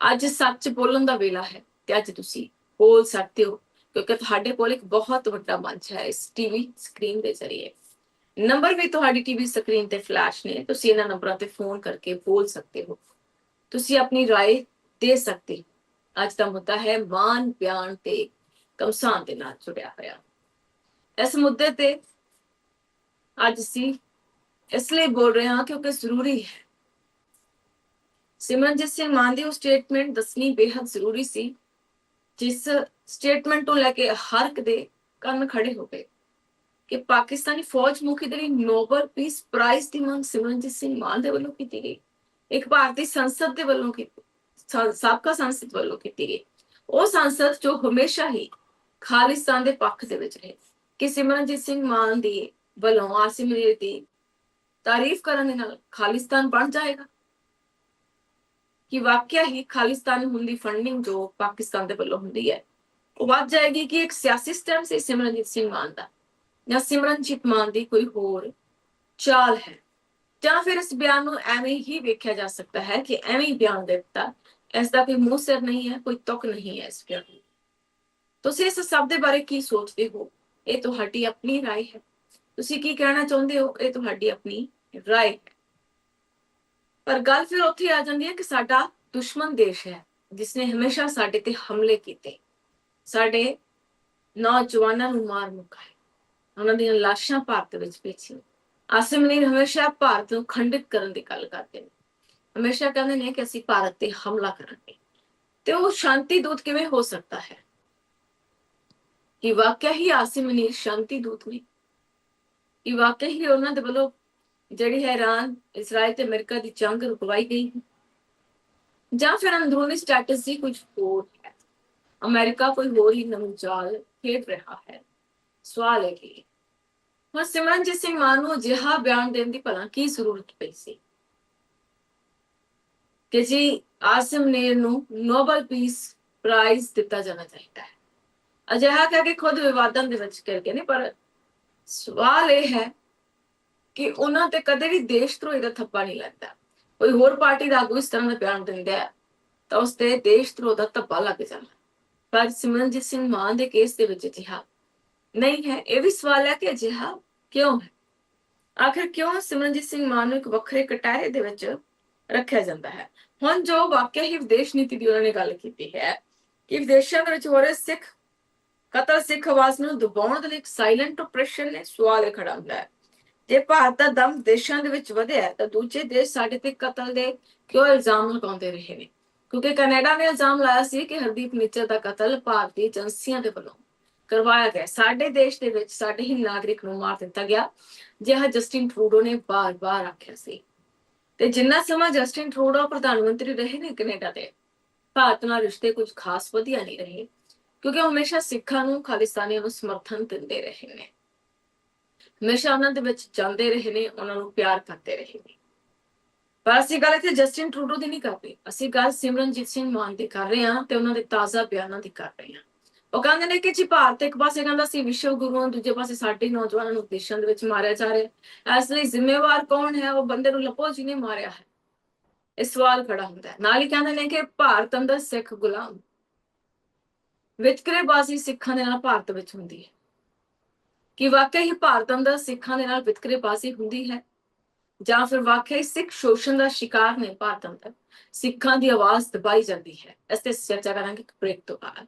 ਅੱਜ ਸੱਚ ਬੋਲਣ ਦਾ ਵੇਲਾ ਹੈ ਤੇ ਅੱਜ ਤੁਸੀਂ ਬੋਲ ਸਕਦੇ ਹੋ, ਕਿਉਂਕਿ ਤੁਹਾਡੇ ਕੋਲ ਇੱਕ ਬਹੁਤ ਵੱਡਾ ਮੰਚ ਹੈ ਇਸ ਟੀਵੀ ਸਕਰੀਨ ਦੇ ਜ਼ਰੀਏ। ਨੰਬਰ ਵੀ ਤੁਹਾਡੀ ਟੀਵੀ ਸਕਰੀਨ ਤੇ ਫਲੈਸ਼ ਨੇ, ਤੁਸੀਂ ਇਹਨਾਂ ਨੰਬਰਾਂ ਤੇ ਫੋਨ ਕਰਕੇ ਬੋਲ ਸਕਦੇ ਹੋ, ਤੁਸੀਂ ਆਪਣੀ ਰਾਏ ਦੇ ਸਕਦੇ। ਅੱਜ ਦਾ ਮੁੱਦਾ ਹੈ ਮਾਨ, ਬਿਆਨ ਤੇ ਘਮਸਾਨ ਦੇ ਨਾਲ ਜੁੜਿਆ ਹੋਇਆ। ਇਸ ਮੁੱਦੇ ਤੇ ਅੱਜ ਅਸੀਂ ਇਸ ਲਈ ਬੋਲ ਰਹੇ ਹਾਂ ਕਿਉਂਕਿ ਜ਼ਰੂਰੀ ਹੈ। ਸਿਮਰਨਜੀਤ ਸਿੰਘ ਮਾਨ ਦੀ ਉਹ ਸਟੇਟਮੈਂਟ ਦੱਸਣੀ ਬੇहद ਜ਼ਰੂਰੀ ਸੀ, ਜਿਸ ਸਟੇਟਮੈਂਟ ਤੋਂ ਲੈ ਕੇ ਹਰ ਇੱਕ ਦੇ ਕੰਨ ਖੜੇ ਹੋ ਗਏ ਕਿ ਪਾਕਿਸਤਾਨੀ ਫੌਜ ਮੁਖੀ ਦੇ ਲਈ ਨੋਬਲ ਪੀਸ ਪ੍ਰਾਈਜ਼ ਦੀ ਮੰਗ ਸਿਮਰਨਜੀਤ ਸਿੰਘ ਮਾਨ ਦੇ ਵੱਲੋਂ ਕੀਤੀ ਗਈ, ਇੱਕ ਭਾਰਤੀ ਸੰਸਦ ਦੇ ਵੱਲੋਂ ਕੀਤੀ, ਸਾਬਕਾ ਸੰਸਦ ਵੱਲੋਂ ਕੀਤੀ ਗਈ। ਉਹ ਸੰਸਦ ਜੋ ਹਮੇਸ਼ਾ ਹੀ ਖਾਲਿਸਤਾਨ ਦੇ ਪੱਖ ਦੇ ਵਿੱਚ ਰਹੇ। ਕਿ ਸਿਮਰਨਜੀਤ ਸਿੰਘ ਮਾਨ ਦੀ ਵੱਲੋਂ ਆਸਿਮ ਮਨੀਰ ਦੀ ਤਾਰੀਫ ਕਰਨ ਦੇ ਨਾਲ ਖਾਲਿਸਤਾਨ ਬਣ ਜਾਏਗਾ? ਕਿ ਵਾਕਿਆ ਹੀ ਖਾਲਿਸਤਾਨ ਹੁੰਦੀ ਫੰਡਿੰਗ ਜੋ ਪਾਕਿਸਤਾਨ ਦੇ ਵੱਲੋਂ ਹੁੰਦੀ ਹੈ ਉਹ ਵੱਧ ਜਾਏਗੀ? ਕਿ ਇੱਕ ਸਿਆਸੀ ਸਟੈਂਡ ਸੀ ਸਿਮਰਨਜੀਤ ਸਿੰਘ ਮਾਨ ਦਾ, ਜਾਂ ਸਿਮਰਨਜੀਤ ਮਾਨ ਦੀ ਕੋਈ ਹੋਰ ਚਾਲ ਹੈ, ਜਾਂ ਫਿਰ ਇਸ ਬਿਆਨ ਨੂੰ ਐਵੇਂ ਹੀ ਵੇਖਿਆ ਜਾ ਸਕਦਾ ਹੈ ਕਿ ਐਵੇਂ ਹੀ ਬਿਆਨ ਦੇ ਦਿੱਤਾ, ਇਸ ਦਾ ਕੋਈ ਮੂੰਹ ਸਿਰ ਨਹੀਂ ਹੈ, ਕੋਈ ਤੁਕ ਨਹੀਂ ਹੈ ਇਸ ਬਿਆਨ ਨੂੰ। ਤੁਸੀਂ ਇਸ ਸਭ ਦੇ ਬਾਰੇ ਕੀ ਸੋਚਦੇ ਹੋ? ਇਹ ਤੁਹਾਡੀ ਆਪਣੀ ਰਾਏ ਹੈ। ਤੁਸੀਂ ਕੀ ਕਹਿਣਾ ਚਾਹੁੰਦੇ ਹੋ? ਇਹ ਤੁਹਾਡੀ ਆਪਣੀ ਰਾਏ ਹੈ। ਪਰ ਗੱਲ ਫਿਰ ਉੱਥੇ ਆ ਜਾਂਦੀ ਹੈ ਕਿ ਸਾਡਾ ਦੁਸ਼ਮਣ ਦੇਸ਼ ਹੈ ਜਿਸਨੇ ਹਮੇਸ਼ਾ ਸਾਡੇ ਤੇ ਹਮਲੇ ਕੀਤੇ, ਸਾਡੇ ਨੌਜਵਾਨਾਂ ਨੂੰ ਮਾਰ ਮੁਕਾਇਆ, ਉਹਨਾਂ ਦੀਆਂ ਲਾਸ਼ਾਂ ਭਾਰਤ ਵਿੱਚ ਭੇਜੀਆਂ। ਆਸਿਮ ਮਨੀਰ ਹਮੇਸ਼ਾ ਭਾਰਤ ਨੂੰ ਖੰਡਿਤ ਕਰਨ ਦੀ ਗੱਲ ਕਰਦੇ ਨੇ, ਹਮੇਸ਼ਾ ਕਹਿੰਦੇ ਨੇ ਕਿ ਅਸੀਂ ਭਾਰਤ ਤੇ ਹਮਲਾ ਕਰਾਂਗੇ। ਤੇ ਉਹ ਸ਼ਾਂਤੀ ਦੂਤ ਕਿਵੇਂ ਹੋ ਸਕਦਾ ਹੈ? ਕਿ ਵਾਕਿਆ ਹੀ ਆਸਿਮ ਮਨੀਰ ਸ਼ਾਂਤੀ ਦੂਤ ਨੇ? ਕਿ ਵਾਕਿਆ ਹੀ ਉਹਨਾਂ ਦੇ ਵੱਲੋਂ ਜਿਹੜੀ ਹੈ ਇਰਾਨ, ਇਜ਼ਰਾइल ਤੇ ਅਮਰੀਕਾ ਦੀ ਜੰਗ ਰੁਕਵਾਈ ਗਈ, ਜਾਂ ਫਿਰ ਅੰਦਰੂਨੀ ਸਟ੍ਰੈਟਜੀ ਕੁਝ ਹੋਰ ਹੈ? ਅਮਰੀਕਾ ਕੋਈ ਹੋਰ ਹੀ ਨਵੀਂ ਚਾਲ ਖੇਡ ਰਿਹਾ ਹੈ? ਸਵਾਲ ਹੈ ਕਿ ਹੁਣ ਸਿਮਰਨਜੀਤ ਸਿੰਘ ਮਾਨ ਨੂੰ ਅਜਿਹਾ ਬਿਆਨ ਦੇਣ ਦੀ ਭਲਾ ਕੀ ਜ਼ਰੂਰਤ ਪਈ ਸੀ ਕਿ ਜੀ ਆਸਿਮ ਮਨੀਰ ਨੂੰ ਨੋਬਲ ਪੀਸ ਪ੍ਰਾਈਜ਼ ਦਿੱਤਾ ਜਾਣਾ ਚਾਹੀਦਾ ਹੈ? ਅਜਿਹਾ ਕਹਿ ਕੇ ਖੁਦ ਵਿਵਾਦਾਂ ਦੇ ਵਿੱਚ ਕਰਕੇ ਨਹੀਂ, ਪਰ ਸਵਾਲ ਇਹ ਹੈ ਕਿ ਉਹਨਾਂ ਤੇ ਕਦੇ ਵੀ ਦੇਸ਼ ਧਰੋਹੀ ਦਾ ਥੱਪਾ ਨਹੀਂ ਲੱਗਦਾ। ਕੋਈ ਹੋਰ ਪਾਰਟੀ ਦਾ ਆਗੂ ਇਸ ਤਰ੍ਹਾਂ ਦਾ ਬਿਆਨ ਦਿੰਦਾ ਹੈ ਤਾਂ ਉਸ ਤੇ ਦੇਸ਼ ਧਰੋਹ ਦਾ ਧੱਪਾ ਲੱਗ ਜਾਂਦਾ, ਪਰ ਸਿਮਰਨਜੀਤ ਸਿੰਘ ਮਾਨ ਦੇ ਕੇਸ ਦੇ ਵਿੱਚ ਅਜਿਹਾ ਨਹੀਂ ਹੈ। ਇਹ ਵੀ ਸਵਾਲ ਹੈ ਕਿ ਅਜਿਹਾ ਕਿਉਂ ਹੈ? ਆਖਿਰ ਕਿਉਂ ਸਿਮਰਨਜੀਤ ਸਿੰਘ ਮਾਨ ਨੂੰ ਇੱਕ ਵੱਖਰੇ ਕਟਾਰੇ ਦੇ ਵਿੱਚ ਰੱਖਿਆ ਜਾਂਦਾ ਹੈ? ਹੁਣ ਜੋ ਵਾਕਿਆ ਹੀ ਵਿਦੇਸ਼ ਨੀਤੀ ਦੀ ਉਹਨਾਂ ਨੇ ਗੱਲ ਕੀਤੀ ਹੈ ਕਿ ਵਿਦੇਸ਼ਾਂ ਦੇ ਵਿੱਚ ਹੋ ਰਹੇ ਸਿੱਖ ਕਤਲ, ਸਿੱਖ ਆਵਾਜ਼ ਨੂੰ ਦਬਾਉਣ ਦੇ ਲਈ ਇੱਕ ਸਾਇਲੈਂਟ ਆਪਰੇਸ਼ਨ ਨੇ, ਸਵਾਲ ਇਹ ਖੜਾ ਹੁੰਦਾ ਹੈ ਜੇ ਭਾਰਤ ਦਾ ਦਮ ਦੇਸ਼ਾਂ ਦੇ ਵਿੱਚ ਵਧਿਆ ਤਾਂ ਦੂਜੇ ਦੇਸ਼ ਸਾਡੇ ਤੇ ਕਤਲ ਦੇ ਕਿਉਂ ਇਲਜ਼ਾਮ ਲਗਾਉਂਦੇ ਰਹੇ ਨੇ? ਕਿਉਂਕਿ ਕੈਨੇਡਾ ਨੇ ਇਲਜ਼ਾਮ ਲਾਇਆ ਸੀ ਕਿ ਹਰਦੀਪ ਨਿੱਜਰ ਦਾ ਕਤਲ ਭਾਰਤੀ ਏਜੰਸੀਆਂ ਦੇ ਵੱਲੋਂ ਕਰਵਾਇਆ ਗਿਆ, ਸਾਡੇ ਦੇਸ਼ ਦੇ ਵਿੱਚ ਸਾਡੇ ਹੀ ਨਾਗਰਿਕ ਨੂੰ ਮਾਰ ਦਿੱਤਾ ਗਿਆ, ਜਿਹਾ ਜਸਟਿਨ ਟਰੂਡੋ ਨੇ ਬਾਰ-ਬਾਰ ਆਖਿਆ ਸੀ। ਤੇ ਜਿੰਨਾ ਸਮਾਂ ਜਸਟਿਨ ਟਰੂਡੋ ਪ੍ਰਧਾਨ ਮੰਤਰੀ ਰਹੇ ਨੇ ਕੈਨੇਡਾ ਦੇ, ਭਾਰਤ ਨਾਲ ਰਿਸ਼ਤੇ ਕੁਝ ਖਾਸ ਵਧੀਆ ਨਹੀਂ ਰਹੇ, ਕਿਉਂਕਿ ਉਹ ਹਮੇਸ਼ਾ ਸਿੱਖਾਂ ਨੂੰ, ਖਾਲਿਸਤਾਨੀਆਂ ਨੂੰ ਸਮਰਥਨ ਦਿੰਦੇ ਰਹੇ ਨੇ, ਹਮੇਸ਼ਾ ਉਹਨਾਂ ਦੇ ਵਿੱਚ ਜਾਂਦੇ ਰਹੇ ਨੇ, ਉਹਨਾਂ ਨੂੰ ਪਿਆਰ ਕਰਦੇ ਰਹੇ ਨੇ। ਪਰ ਅਸੀਂ ਗੱਲ ਇੱਥੇ ਜਸਟਿਨ ਟਰੂਡੋ ਦੀ ਨਹੀਂ ਕਰ ਰਹੇ, ਅਸੀਂ ਗੱਲ ਸਿਮਰਨਜੀਤ ਸਿੰਘ ਮਾਨ ਦੀ ਕਰ ਰਹੇ ਹਾਂ ਤੇ ਉਹਨਾਂ ਦੇ ਤਾਜ਼ਾ ਬਿਆਨਾਂ ਦੀ ਕਰ ਰਹੇ ਹਾਂ। ਉਹ ਕਹਿੰਦੇ ਨੇ ਕਿ ਜੀ ਭਾਰਤ ਇੱਕ ਪਾਸੇ ਕਹਿੰਦਾ ਸੀ ਵਿਸ਼ਵ ਗੁਰੂ ਹਾਂ, ਦੂਜੇ ਪਾਸੇ ਸਾਡੇ ਨੌਜਵਾਨਾਂ ਨੂੰ ਦੇਸ਼ਾਂ ਦੇ ਵਿੱਚ ਮਾਰਿਆ ਜਾ ਰਿਹਾ, ਇਸ ਲਈ ਜ਼ਿੰਮੇਵਾਰ ਕੌਣ ਹੈ? ਉਹ ਬੰਦੇ ਨੂੰ ਲੱਭੋ ਜਿਹਨੇ ਮਾਰਿਆ ਹੈ। ਇਹ ਸਵਾਲ ਖੜਾ ਹੁੰਦਾ ਹੈ। ਨਾਲ ਹੀ ਕਹਿੰਦੇ ਨੇ ਕਿ ਭਾਰਤ ਅੰਦਰ ਸਿੱਖ ਗੁਲਾਮ, ਵਿਤਕਰੇਬਾਜ਼ੀ ਸਿੱਖਾਂ ਦੇ ਨਾਲ ਭਾਰਤ ਵਿੱਚ ਹੁੰਦੀ ਹੈ। ਕਿ ਵਾਕਿਆ ਹੀ ਭਾਰਤ ਅੰਦਰ ਸਿੱਖਾਂ ਦੇ ਨਾਲ ਵਿਤਕਰੇਬਾਜ਼ੀ ਹੁੰਦੀ ਹੈ, ਜਾਂ ਫਿਰ ਵਾਕਿਆ ਹੀ ਸਿੱਖ ਸ਼ੋਸ਼ਣ ਦਾ ਸ਼ਿਕਾਰ ਨੇ ਭਾਰਤ ਅੰਦਰ, ਸਿੱਖਾਂ ਦੀ ਆਵਾਜ਼ ਦਬਾਈ ਜਾਂਦੀ ਹੈ? ਇਸ ਤੇ ਚਰਚਾ ਕਰਾਂਗੇ ਇੱਕ ਬ੍ਰੇਕ ਤੋਂ ਬਾਅਦ।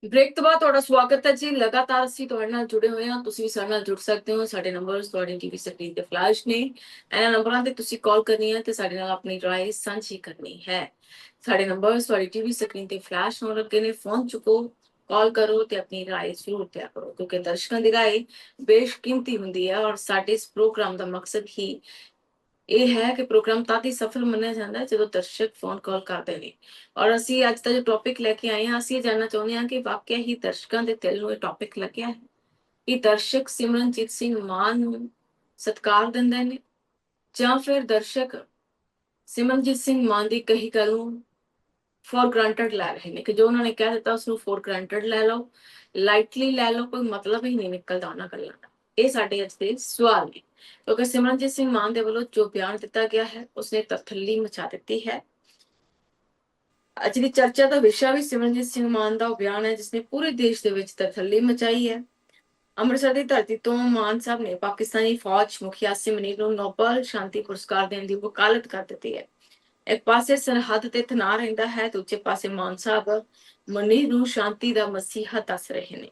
ਬ੍ਰੇਕ ਤੋਂ ਬਾਅਦ ਤੁਹਾਡਾ ਸਵਾਗਤ ਹੈ ਜੀ। ਲਗਾਤਾਰ ਅਸੀਂ ਤੁਹਾਡੇ ਨਾਲ ਜੁੜੇ ਹੋਏ ਹਾਂ, ਤੁਸੀਂ ਵੀ ਸਾਡੇ ਨਾਲ ਜੁੜ ਸਕਦੇ ਹੋ। ਸਾਡੇ ਨੰਬਰਸ ਤੁਹਾਡੇ ਟੀਵੀ ਸਕਰੀਨ ਤੇ ਫਲੈਸ਼ ਨੇ। ਇਹਨਾਂ ਨੰਬਰਾਂ ਤੇ ਤੁਸੀਂ ਕਾਲ ਕਰਨੀ ਹੈ ਤੇ ਸਾਡੇ ਨਾਲ ਆਪਣੀ ਰਾਏ ਸਾਂਝੀ ਕਰਨੀ ਹੈ। ਸਾਡੇ ਨੰਬਰਸ ਤੁਹਾਡੀ ਟੀਵੀ ਸਕਰੀਨ ਤੇ ਫਲੈਸ਼ ਹੋਣ ਲੱਗੇ ਨੇ, ਫੋਨ ਚੁੱਕੋ, ਕਾਲ ਕਰੋ ਤੇ ਆਪਣੀ ਰਾਏ ਜ਼ਰੂਰ ਦਿਆ ਕਰੋ, ਕਿਉਂਕਿ ਦਰਸ਼ਕਾਂ ਦੀ ਰਾਏ ਬੇਸ਼ਕੀਮਤੀ ਹੁੰਦੀ ਹੈ। ਔਰ ਸਾਡੇ ਇਸ ਪ੍ਰੋਗਰਾਮ ਦਾ ਮਕਸਦ ਹੀ ਇਹ ਹੈ ਕਿ ਪ੍ਰੋਗਰਾਮ ਤਦ ਹੀ ਸਫਲ ਮੰਨਿਆ ਜਾਂਦਾ ਹੈ ਜਦੋਂ ਦਰਸ਼ਕ ਫੋਨ ਕਾਲ ਕਰਦੇ ਨੇ। ਔਰ ਅਸੀਂ ਅੱਜ ਦਾ ਜੋ ਟੌਪਿਕ ਲੈ ਕੇ ਆਏ ਹਾਂ, ਅਸੀਂ ਇਹ ਜਾਣਨਾ ਚਾਹੁੰਦੇ ਹਾਂ ਕਿ ਵਾਕਿਆ ਹੀ ਦਰਸ਼ਕਾਂ ਦੇ ਦਿਲ ਨੂੰ ਇਹ ਟੌਪਿਕ ਲੱਗਿਆ ਹੈ ਕਿ ਦਰਸ਼ਕ ਸਿਮਰਨਜੀਤ ਸਿੰਘ ਮਾਨ ਨੂੰ ਸਤਿਕਾਰ ਦਿੰਦੇ ਨੇ ਜਾਂ ਫਿਰ ਦਰਸ਼ਕ ਸਿਮਰਨਜੀਤ ਸਿੰਘ ਮਾਨ ਦੀ ਕਹੀ ਗੱਲ ਨੂੰ ਫॉर ਗ੍ਰਾਂਟਡ ਲੈ ਰਹੇ ਨੇ ਕਿ ਜੋ ਉਹਨਾਂ ਨੇ ਕਹਿ ਦਿੱਤਾ ਉਸਨੂੰ ਫॉर ਗ੍ਰਾਂਟਡ ਲੈ ਲਓ, ਲਾਈਟਲੀ ਲੈ ਲਓ, ਕੋਈ ਮਤਲਬ ਹੀ ਨਹੀਂ ਨਿਕਲਦਾ ਉਹਨਾਂ ਗੱਲਾਂ ਦਾ। ਇਹ ਸਾਡੇ ਅੱਜ ਦੇ ਸਵਾਲ ਨੇ, ਕਿਉਂਕਿ ਸਿਮਰਨਜੀਤ ਸਿੰਘ ਮਾਨ ਦੇ ਵੱਲੋਂ ਜੋ ਬਿਆਨ ਦਿੱਤਾ ਗਿਆ ਹੈ ਉਸਨੇ ਤਸੱਲੀ ਮਚਾ ਦਿੱਤੀ ਹੈ। ਅੱਜ ਦੀ ਚਰਚਾ ਦਾ ਵਿਸ਼ਾ ਵੀ ਸਿਮਰਨਜੀਤ ਸਿੰਘ ਮਾਨ ਦਾ ਉਹ ਬਿਆਨ ਹੈ ਜਿਸਨੇ ਪੂਰੇ ਦੇਸ਼ ਦੇ ਵਿੱਚ ਤਸੱਲੀ ਮਚਾਈ ਹੈ। ਅੰਮ੍ਰਿਤਸਰ ਦੀ ਧਰਤੀ ਤੋਂ ਮਾਨ ਸਾਹਿਬ ਨੇ ਪਾਕਿਸਤਾਨੀ ਫੌਜ ਮੁਖੀ ਆਸਿਮ ਮਨੀਰ ਨੂੰ ਨੋਬਲ ਸ਼ਾਂਤੀ ਪੁਰਸਕਾਰ ਦੇਣ ਦੀ ਵਕਾਲਤ ਕਰ ਦਿੱਤੀ ਹੈ। ਇੱਕ ਪਾਸੇ ਸਰਹੱਦ ਤੇ ਤਣਾਅ ਰਹਿੰਦਾ ਹੈ, ਦੂਜੇ ਪਾਸੇ ਮਾਨ ਸਾਹਿਬ ਮਨੀਰ ਨੂੰ ਸ਼ਾਂਤੀ ਦਾ ਮਸੀਹਾ ਦੱਸ ਰਹੇ ਨੇ।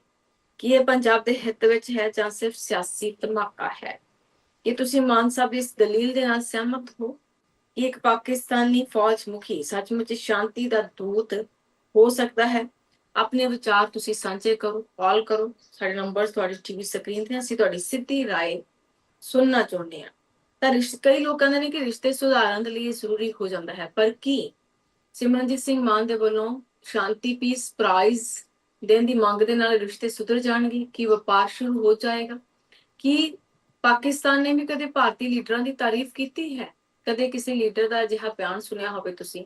ਕੀ ਇਹ ਪੰਜਾਬ ਦੇ ਹਿੱਤ ਵਿੱਚ ਹੈ ਜਾਂ ਸਿਰਫ ਸਿਆਸੀ ਧਮਾਕਾ ਹੈ? ਕੀ ਤੁਸੀਂ ਮਾਨ ਸਾਹਿਬ ਦੀ ਇਸ ਦਲੀਲ ਦੇ ਨਾਲ ਸਹਿਮਤ ਹੋ ਕਿ ਇੱਕ ਪਾਕਿਸਤਾਨੀ ਫੌਜ ਮੁਖੀ ਸੱਚਮੁੱਚ ਸ਼ਾਂਤੀ ਦਾ ਦੂਤ ਹੋ ਸਕਦਾ ਹੈ? ਆਪਣੇ ਵਿਚਾਰ ਤੁਸੀਂ ਸਾਂਝੇ ਕਰੋ, ਕਾਲ ਕਰੋ। ਸਾਡੇ ਨੰਬਰਸ ਤੁਹਾਡੀ ਟੀਵੀ ਸਕਰੀਨ ਤੇ, ਅਸੀਂ ਤੁਹਾਡੀ ਸਿੱਧੀ ਰਾਏ ਸੁਣਨਾ ਚਾਹੁੰਦੇ ਹਾਂ। ਤਾਂ ਕਈ ਲੋਕ ਕਹਿੰਦੇ ਨੇ ਕਿ ਰਿਸ਼ਤੇ ਸੁਧਾਰਨ ਦੇ ਲਈ ਜ਼ਰੂਰੀ ਹੋ ਜਾਂਦਾ ਹੈ, ਪਰ ਕੀ ਸਿਮਰਨਜੀਤ ਸਿੰਘ ਮਾਨ ਦੇ ਵੱਲੋਂ ਸ਼ਾਂਤੀ ਪੀਸ ਪ੍ਰਾਈਜ਼ ਦੇਣ ਦੀ ਮੰਗ ਦੇ ਨਾਲ ਰਿਸ਼ਤੇ ਸੁਧਰ ਜਾਣਗੇ? ਕੀ ਵਪਾਰ ਸ਼ੁਰੂ ਹੋ ਜਾਏਗਾ? ਕੀ ਪਾਕਿਸਤਾਨ ਨੇ ਵੀ ਕਦੇ ਭਾਰਤੀ ਲੀਡਰਾਂ ਦੀ ਤਾਰੀਫ ਕੀਤੀ ਹੈ? ਕਦੇ ਕਿਸੇ ਲੀਡਰ ਦਾ ਅਜਿਹਾ ਬਿਆਨ ਸੁਣਿਆ ਹੋਵੇ ਤੁਸੀਂ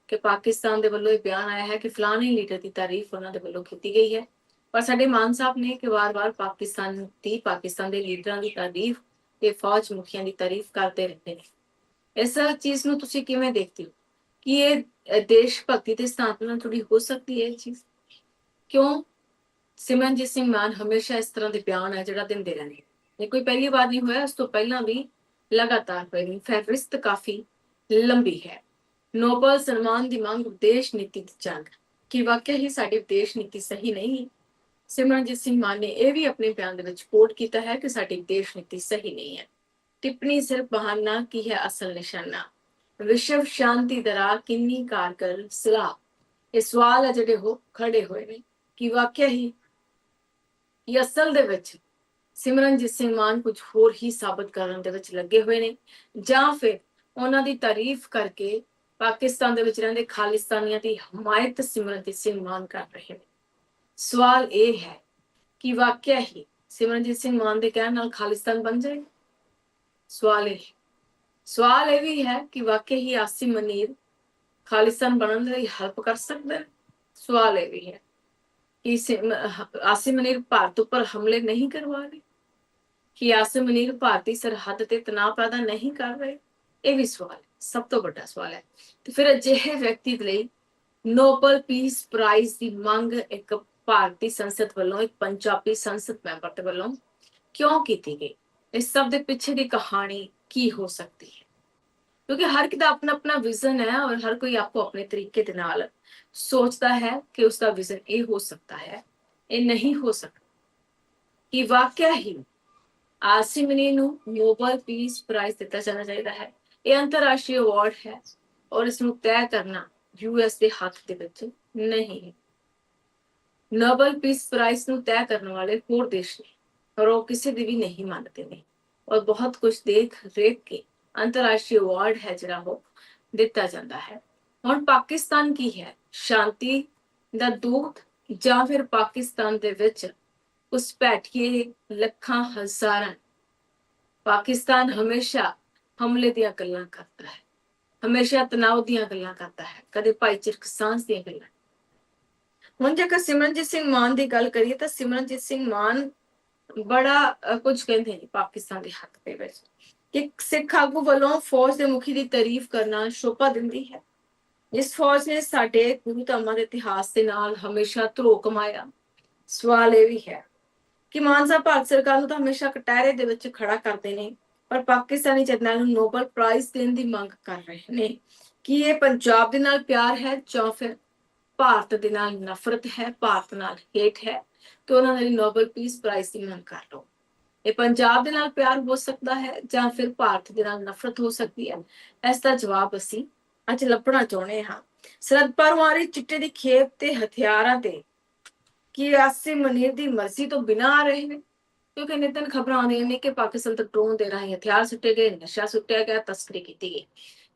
ਕਿ ਪਾਕਿਸਤਾਨ ਦੇ ਵੱਲੋਂ ਇਹ ਬਿਆਨ ਆਇਆ ਹੈ ਕਿ ਫਲਾਣੇ ਲੀਡਰ ਦੀ ਤਾਰੀਫ ਉਹਨਾਂ ਦੇ ਵੱਲੋਂ ਕੀਤੀ ਗਈ ਹੈ? ਪਰ ਸਾਡੇ ਮਾਨ ਸਾਹਿਬ ਨੇ ਕਿ ਵਾਰ-ਵਾਰ ਪਾਕਿਸਤਾਨ ਦੇ ਲੀਡਰਾਂ ਦੀ ਤਾਰੀਫ ਤੇ ਫੌਜ ਮੁਖੀਆਂ ਦੀ ਤਾਰੀਫ ਕਰਦੇ ਰਹਿੰਦੇ ਨੇ। ਇਸ ਚੀਜ਼ ਨੂੰ ਤੁਸੀਂ ਕਿਵੇਂ ਦੇਖਦੇ ਹੋ ਕਿ ਇਹ ਦੇਸ਼ ਭਗਤੀ ਦੇ ਸਥਾਨ ਨਾਲ ਥੋੜੀ ਹੋ ਸਕਦੀ ਹੈ ਇਹ ਚੀਜ਼? ਕਿਉਂ ਸਿਮਰਨਜੀਤ ਸਿੰਘ ਮਾਨ ਹਮੇਸ਼ਾ ਇਸ ਤਰ੍ਹਾਂ ਦੇ ਬਿਆਨ ਹੈ ਜਿਹੜਾ ਦਿੰਦੇ ਰਹਿੰਦੇ? ਇਹ ਕੋਈ ਪਹਿਲੀ ਵਾਰ ਨਹੀਂ ਹੋਇਆ, ਇਸ ਤੋਂ ਪਹਿਲਾਂ ਵੀ ਲਗਾਤਾਰ ਹੋਏ ਨੇ। ਫਹਿਰਿਸਤ ਕਾਫੀ ਲੰਬੀ ਹੈ। ਨੋਬਲ ਸਨਮਾਨ ਦੀ ਮੰਗ, ਵਿਦੇਸ਼ ਨੀਤੀ ਦੀ ਜੰਗ। ਕੀ ਵਾਕਿਆ ਹੀ ਸਾਡੀ ਵਿਦੇਸ਼ ਨੀਤੀ ਸਹੀ ਨਹੀਂ? ਸਿਮਰਨਜੀਤ ਸਿੰਘ ਮਾਨ ਨੇ ਇਹ ਵੀ ਆਪਣੇ ਬਿਆਨ ਦੇ ਵਿੱਚ ਕੋਟ ਕੀਤਾ ਹੈ ਕਿ ਸਾਡੀ ਵਿਦੇਸ਼ ਨੀਤੀ ਸਹੀ ਨਹੀਂ ਹੈ। ਟਿੱਪਣੀ ਸਿਰਫ ਬਹਾਨਾ, ਕੀ ਹੈ ਅਸਲ ਨਿਸ਼ਾਨਾ? ਵਿਸ਼ਵ ਸ਼ਾਂਤੀ ਦਾ ਰਾਹ, ਕਿੰਨੀ ਕਾਰਗਰ ਸਲਾਹ? ਇਹ ਸਵਾਲ ਹੈ ਜਿਹੜੇ ਉਹ ਖੜੇ ਹੋਏ ਨੇ ਕਿ ਵਾਕਿਆ ਹੀ ਇਹ ਅਸਲ ਦੇ ਵਿੱਚ ਸਿਮਰਨਜੀਤ ਸਿੰਘ ਮਾਨ ਕੁਝ ਹੋਰ ਹੀ ਸਾਬਤ ਕਰਨ ਦੇ ਵਿੱਚ ਲੱਗੇ ਹੋਏ ਨੇ, ਜਾਂ ਫਿਰ ਉਹਨਾਂ ਦੀ ਤਾਰੀਫ ਕਰਕੇ ਪਾਕਿਸਤਾਨ ਦੇ ਵਿੱਚ ਰਹਿੰਦੇ ਖਾਲਿਸਤਾਨੀਆਂ ਦੀ ਹਮਾਇਤ ਸਿਮਰਨਜੀਤ ਸਿੰਘ ਮਾਨ ਕਰ ਰਹੇ ਨੇ। ਸਵਾਲ ਇਹ ਹੈ ਕਿ ਵਾਕਿਆ ਹੀ ਸਿਮਰਨਜੀਤ ਸਿੰਘ ਮਾਨ ਦੇ ਕਹਿਣ ਨਾਲ ਖਾਲਿਸਤਾਨ ਬਣ ਜਾਏਗਾ? ਸਵਾਲ ਇਹ ਵੀ ਹੈ ਕਿ ਵਾਕਿਆ ਹੀ ਆਸਿਮ ਮਨੀਰ ਖਾਲਿਸਤਾਨ ਬਣਨ ਲਈ ਹੈਲਪ ਕਰ ਸਕਦਾ ਹੈ? ਸਵਾਲ ਇਹ ਵੀ ਹੈ ਕਿ ਆਸਿਮ ਮਨੀਰ ਭਾਰਤ ਉੱਪਰ ਹਮਲੇ ਨਹੀਂ ਕਰਵਾ ਰਹੇ? ਕਿ ਆਸਿਮ ਮਨੀਰ ਭਾਰਤੀ ਸਰਹੱਦ ਤੇ ਤਣਾਅ ਪੈਦਾ ਨਹੀਂ ਕਰ ਰਹੇ? ਇਹ ਵੀ ਸਵਾਲ ਹੈ, ਸਭ ਤੋਂ ਵੱਡਾ ਸਵਾਲ ਹੈ। ਤੇ ਫਿਰ ਅਜਿਹੇ ਵਿਅਕਤੀ ਲਈ ਨੋਬਲ ਪੀਸ ਪ੍ਰਾਈਜ਼ ਦੀ ਮੰਗ ਇੱਕ ਭਾਰਤੀ ਸੰਸਦ ਵੱਲੋਂ, ਇੱਕ ਪੰਜਾਬੀ ਸੰਸਦ ਮੈਂਬਰ ਦੇ ਵੱਲੋਂ ਕਿਉਂ ਕੀਤੀ ਗਈ? ਇਸ ਸਭ ਦੇ ਪਿੱਛੇ ਦੀ ਕਹਾਣੀ ਕੀ ਹੋ ਸਕਦੀ ਹੈ? ਕਿਉਂਕਿ ਹਰ ਇੱਕ ਦਾ ਆਪਣਾ ਆਪਣਾ ਵਿਜ਼ਨ ਹੈ ਔਰ ਹਰ ਕੋਈ ਆਪੋ ਆਪਣੇ ਤਰੀਕੇ ਦੇ ਨਾਲ ਸੋਚਦਾ ਹੈ ਕਿ ਉਸਦਾ ਵਿਜ਼ਨ ਇਹ ਹੋ ਸਕਦਾ ਹੈ, ਇਹ ਨਹੀਂ ਹੋ ਸਕਦਾ। ਕਿ ਵਾਕਿਆ ਹੀ ਆਸਿਮ ਮਨੀਰ ਨੂੰ ਨੋਬਲ ਪੀਸ ਪ੍ਰਾਈਜ਼ ਦਿੱਤਾ ਜਾਣਾ ਚਾਹੀਦਾ ਹੈ। ਇਹ ਅੰਤਰਰਾਸ਼ਟਰੀ ਅਵਾਰਡ ਹੈ ਔਰ ਇਸ ਨੂੰ ਤੈਅ ਕਰਨਾ ਯੂਐਸ ਦੇ ਹੱਥ ਦੇ ਵਿੱਚ ਨਹੀਂ ਹੈ। ਨੋਬਲ ਪੀਸ ਪ੍ਰਾਈਜ਼ ਨੂੰ ਤੈਅ ਕਰਨ ਵਾਲੇ ਹੋਰ ਦੇਸ਼ ਨੇ ਔਰ ਉਹ ਕਿਸੇ ਦੀ ਵੀ ਨਹੀਂ ਮੰਨਦੇ ਨੇ ਔਰ ਬਹੁਤ ਕੁਝ ਦੇਖ ਰੇਖ ਕੇ ਅੰਤਰਰਾਸ਼ਟਰੀ ਅਵਾਰਡ ਹੈ ਜਿਹੜਾ ਉਹ ਦਿੱਤਾ ਜਾਂਦਾ ਹੈ। ਹੁਣ ਪਾਕਿਸਤਾਨ ਕੀ ਹੈ, ਸ਼ਾਂਤੀ ਦਾ ਦੂਤ ਜਾਂ ਫਿਰ ਪਾਕਿਸਤਾਨ ਦੇ ਵਿੱਚ ਉਸ ਬੈਠੀਏ ਲੱਖਾਂ ਹਜ਼ਾਰਾਂ? ਪਾਕਿਸਤਾਨ ਹਮੇਸ਼ਾ ਹਮਲੇ ਦੀਆਂ ਗੱਲਾਂ ਕਰਦਾ ਹੈ, ਹਮੇਸ਼ਾ ਤਣਾਅ ਦੀਆਂ ਗੱਲਾਂ ਕਰਦਾ ਹੈ, ਕਦੇ ਭਾਈਚਾਰਕ ਸਾਂਝ ਦੀਆਂ ਗੱਲਾਂ। ਹੁਣ ਜੇਕਰ ਸਿਮਰਨਜੀਤ ਸਿੰਘ ਮਾਨ ਦੀ ਗੱਲ ਕਰੀਏ ਤਾਂ ਸਿਮਰਨਜੀਤ ਸਿੰਘ ਮਾਨ ਬੜਾ ਕੁਝ ਕਹਿੰਦੇ ਨੇ ਪਾਕਿਸਤਾਨ ਦੇ ਹੱਕ ਦੇ ਵਿੱਚ ਕਿ ਸਿੱਖ ਆਗੂ ਵੱਲੋਂ ਫੌਜ ਦੇ ਮੁਖੀ ਦੀ ਤਾਰੀਫ ਕਰਨਾ ਸ਼ੋਭਾ ਦਿੰਦੀ ਹੈ। ਇਸ ਫੌਜ ਨੇ ਸਾਡੇ ਗੁਰੂ ਧਾਮਾਂ ਦੇ ਇਤਿਹਾਸ ਦੇ ਨਾਲ ਹਮੇਸ਼ਾ ਧਰੋ ਕਮਾਇਆ। ਸਵਾਲ ਇਹ ਵੀ ਹੈ ਕਿ ਮਾਨ ਸਾਹਿਬ ਭਾਰਤ ਸਰਕਾਰ ਨੂੰ ਤਾਂ ਹਮੇਸ਼ਾ ਕਟਹਿਰੇ ਦੇ ਵਿੱਚ ਖੜਾ ਕਰਦੇ ਨੇ, ਪਰ ਪਾਕਿਸਤਾਨੀ ਜਰਨੈਲ ਨੂੰ ਨੋਬਲ ਪ੍ਰਾਈਜ਼ ਦੇਣ ਦੀ ਮੰਗ ਕਰ ਰਹੇ ਨੇ। ਕੀ ਇਹ ਪੰਜਾਬ ਦੇ ਨਾਲ ਪਿਆਰ ਹੈ ਜਾਂ ਫਿਰ ਭਾਰਤ ਦੇ ਨਾਲ ਨਫ਼ਰਤ ਹੈ, ਭਾਰਤ ਨਾਲ ਹੇਟ ਹੈ, ਤੇ ਉਹਨਾਂ ਲਈ ਨੋਬਲ ਪੀਸ ਪ੍ਰਾਈਜ਼ ਦੀ ਮੰਗ ਕਰ ਲਓ। ਇਹ ਪੰਜਾਬ ਦੇ ਨਾਲ ਪਿਆਰ ਹੋ ਸਕਦਾ ਹੈ ਜਾਂ ਫਿਰ ਭਾਰਤ ਦੇ ਨਾਲ ਨਫ਼ਰਤ ਹੋ ਸਕਦੀ ਹੈ। ਇਸ ਦਾ ਜਵਾਬ ਅਸੀਂ ਅੱਜ ਲੱਭਣਾ ਚਾਹੁੰਦੇ ਹਾਂ। ਸਰਹੱਦ ਪਾਰਵਾਰੀ ਚਿੱਟੇ ਦੀ ਖੇਪ ਤੇ ਹਥਿਆਰਾਂ ਤੇ ਕੀ ਆਸਿਮ ਮਨੀਰ ਦੀ ਮਰਜ਼ੀ ਤੋਂ ਬਿਨਾਂ ਆ ਰਹੇ ਨੇ, ਕਿਉਂਕਿ ਨਿਤਨ ਖਬਰਾਂ ਆਉਂਦੀਆਂ ਨੇ ਕਿ ਪਾਕਿਸਤਾਨ ਤੋਂ ਡਰੋਨ ਦੇ ਰਾਹੀਂ ਹਥਿਆਰ ਸੁੱਟੇ ਗਏ, ਨਸ਼ਾ ਸੁੱਟਿਆ ਗਿਆ, ਤਸਕਰੀ ਕੀਤੀ ਗਈ।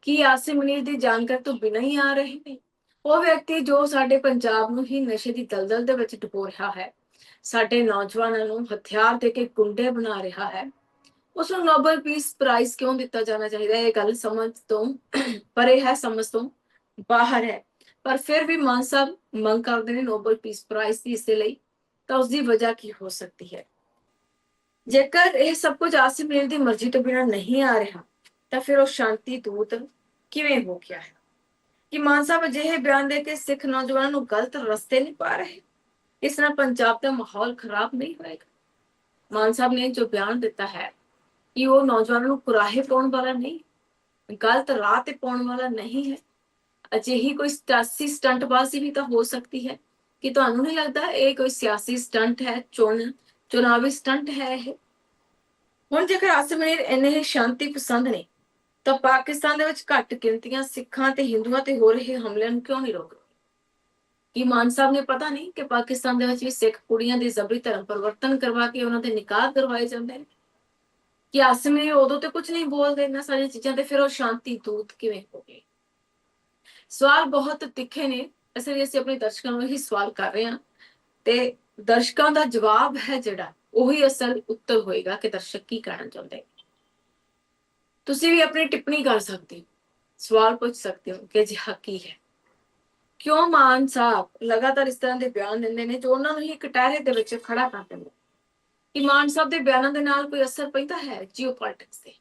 ਕੀ ਆਸਿਮ ਮਨੀਰ ਦੀ ਜਾਣਕਾਰੀ ਤੋਂ ਬਿਨਾਂ ਹੀ ਆ ਰਹੇ ਨੇ? ਉਹ ਵਿਅਕਤੀ ਜੋ ਸਾਡੇ ਪੰਜਾਬ ਨੂੰ ਹੀ ਨਸ਼ੇ ਦੀ ਦਲਦਲ ਦੇ ਵਿੱਚ ਡੁਬੋ ਰਿਹਾ ਹੈ, ਸਾਡੇ ਨੌਜਵਾਨਾਂ ਨੂੰ ਹਥਿਆਰ ਦੇ ਕੇ ਗੁੰਡੇ ਬਣਾ ਰਿਹਾ ਹੈ, ਉਸ ਨੂੰ ਨੋਬਲ ਪੀਸ ਪ੍ਰਾਈਜ਼ ਕਿਉਂ ਦਿੱਤਾ ਜਾਣਾ ਚਾਹੀਦਾ ਹੈ? ਇਹ ਗੱਲ ਸਮਝ ਤੋਂ ਪਰੇ ਹੈ, ਸਮਝ ਤੋਂ ਬਾਹਰ ਹੈ। ਪਰ ਫਿਰ ਵੀ ਮਾਨ ਸਾਹਿਬ ਮੰਗ ਕਰਦੇ ਨੇ ਨੋਬਲ ਪੀਸ ਪ੍ਰਾਈਜ਼ ਦੀ, ਇਸੇ ਲਈ ਤਾਂ ਉਸਦੀ ਵਜ੍ਹਾ ਕੀ ਹੋ ਸਕਦੀ ਹੈ? ਜੇਕਰ ਇਹ ਸਭ ਕੁਝ ਆਸਿਮ ਮਨੀਰ ਦੀ ਮਰਜ਼ੀ ਤੋਂ ਬਿਨਾਂ ਨਹੀਂ ਆ ਰਿਹਾ ਤਾਂ ਫਿਰ ਉਹ ਸ਼ਾਂਤੀ ਦੂਤ ਕਿਵੇਂ ਹੋ ਗਿਆ ਹੈ? ਕਿ ਮਾਨ ਸਾਹਿਬ ਅਜਿਹੇ ਬਿਆਨ ਦੇ ਕੇ ਸਿੱਖ ਨੌਜਵਾਨਾਂ ਨੂੰ ਗਲਤ ਰਸਤੇ ਨਹੀਂ ਪਾ ਰਹੇ? ਇਸ ਨਾਲ ਪੰਜਾਬ ਦਾ ਮਾਹੌਲ ਖਰਾਬ ਨਹੀਂ ਹੋਏਗਾ? ਮਾਨ ਸਾਹਿਬ ਨੇ ਜੋ ਬਿਆਨ ਦਿੱਤਾ ਹੈ ਕਿ ਉਹ ਨੌਜਵਾਨਾਂ ਨੂੰ ਕੁਰਾਹੇ ਪਾਉਣ ਵਾਲਾ ਨਹੀਂ, ਗਲਤ ਰਾਹ ਤੇ ਪਾਉਣ ਵਾਲਾ ਨਹੀਂ ਹੈ। ਅਜਿਹੀ ਕੋਈ ਸਿਆਸੀ ਸਟੰਟਬਾਜ਼ੀ ਵੀ ਤਾਂ ਹੋ ਸਕਦੀ ਹੈ। ਕਿ ਤੁਹਾਨੂੰ ਨਹੀਂ ਲੱਗਦਾ ਇਹ ਕੋਈ ਸਿਆਸੀ ਸਟੰਟ ਹੈ, ਚੁਣਾਵੀ ਸਟੰਟ ਹੈ ਇਹ? ਹੁਣ ਜੇਕਰ ਆਸਿਮ ਮਨੀਰ ਇੰਨੇ ਸ਼ਾਂਤੀ ਪਸੰਦ ਨੇ ਤਾਂ ਪਾਕਿਸਤਾਨ ਦੇ ਵਿੱਚ ਘੱਟ ਗਿਣਤੀਆਂ ਸਿੱਖਾਂ ਤੇ ਹਿੰਦੂਆਂ ਤੇ ਹੋ ਰਹੇ ਹਮਲਿਆਂ ਨੂੰ ਕਿਉਂ ਨਹੀਂ ਰੋਕ ਰਹੇ? ਕਿ ਮਾਨ ਸਾਹਿਬ ਨੇ ਪਤਾ ਨਹੀਂ ਕਿ ਪਾਕਿਸਤਾਨ ਦੇ ਵਿੱਚ ਵੀ ਸਿੱਖ ਕੁੜੀਆਂ ਦੇ ਜ਼ਬਰੀ ਧਰਮ ਪਰਿਵਰਤਨ ਕਰਵਾ ਕੇ ਉਹਨਾਂ ਦੇ ਨਿਕਾਹ ਕਰਵਾਏ ਜਾਂਦੇ ਨੇ? ਕਿ ਆਸਿਮ ਮਨੀਰ ਉਦੋਂ ਤੇ ਕੁਝ ਨਹੀਂ ਬੋਲਦੇ ਇਹਨਾਂ ਸਾਰੀਆਂ ਚੀਜ਼ਾਂ ਤੇ, ਫਿਰ ਉਹ ਸ਼ਾਂਤੀ ਦੂਤ ਕਿਵੇਂ ਹੋ ਗਏ? ਸਵਾਲ ਬਹੁਤ ਤਿੱਖੇ ਨੇ, ਇਸ ਲਈ ਅਸੀਂ ਆਪਣੇ ਦਰਸ਼ਕਾਂ ਨੂੰ ਇਹੀ ਸਵਾਲ ਕਰ ਰਹੇ ਹਾਂ ਤੇ ਦਰਸ਼ਕਾਂ ਦਾ ਜਵਾਬ ਹੈ ਜਿਹੜਾ ਉਹੀ ਅਸਲ ਉੱਤਰ ਹੋਏਗਾ ਕਿ ਦਰਸ਼ਕ ਕੀ ਕਹਿਣਾ ਚਾਹੁੰਦੇ। ਤੁਸੀਂ ਵੀ ਆਪਣੀ ਟਿੱਪਣੀ ਕਰ ਸਕਦੇ ਹੋ, ਸਵਾਲ ਪੁੱਛ ਸਕਦੇ ਹੋ ਕਿ ਅਜਿਹਾ ਕੀ ਹੈ? ਕਿਉਂ ਮਾਨ ਸਾਹਿਬ ਲਗਾਤਾਰ ਇਸ ਤਰ੍ਹਾਂ ਦੇ ਬਿਆਨ ਦਿੰਦੇ ਨੇ ਜੋ ਉਹਨਾਂ ਨੂੰ ਹੀ ਕਟਹਿਰੇ ਦੇ ਵਿੱਚ ਖੜਾ ਕਰ ਦਿੰਦੇ? ਕਿ ਮਾਨ ਸਾਹਿਬ ਦੇ ਬਿਆਨਾਂ ਦੇ ਨਾਲ ਕੋਈ ਅਸਰ ਪੈਂਦਾ ਹੈ ਜੀਓਪੋਲਿਟਿਕਸ ਤੇ,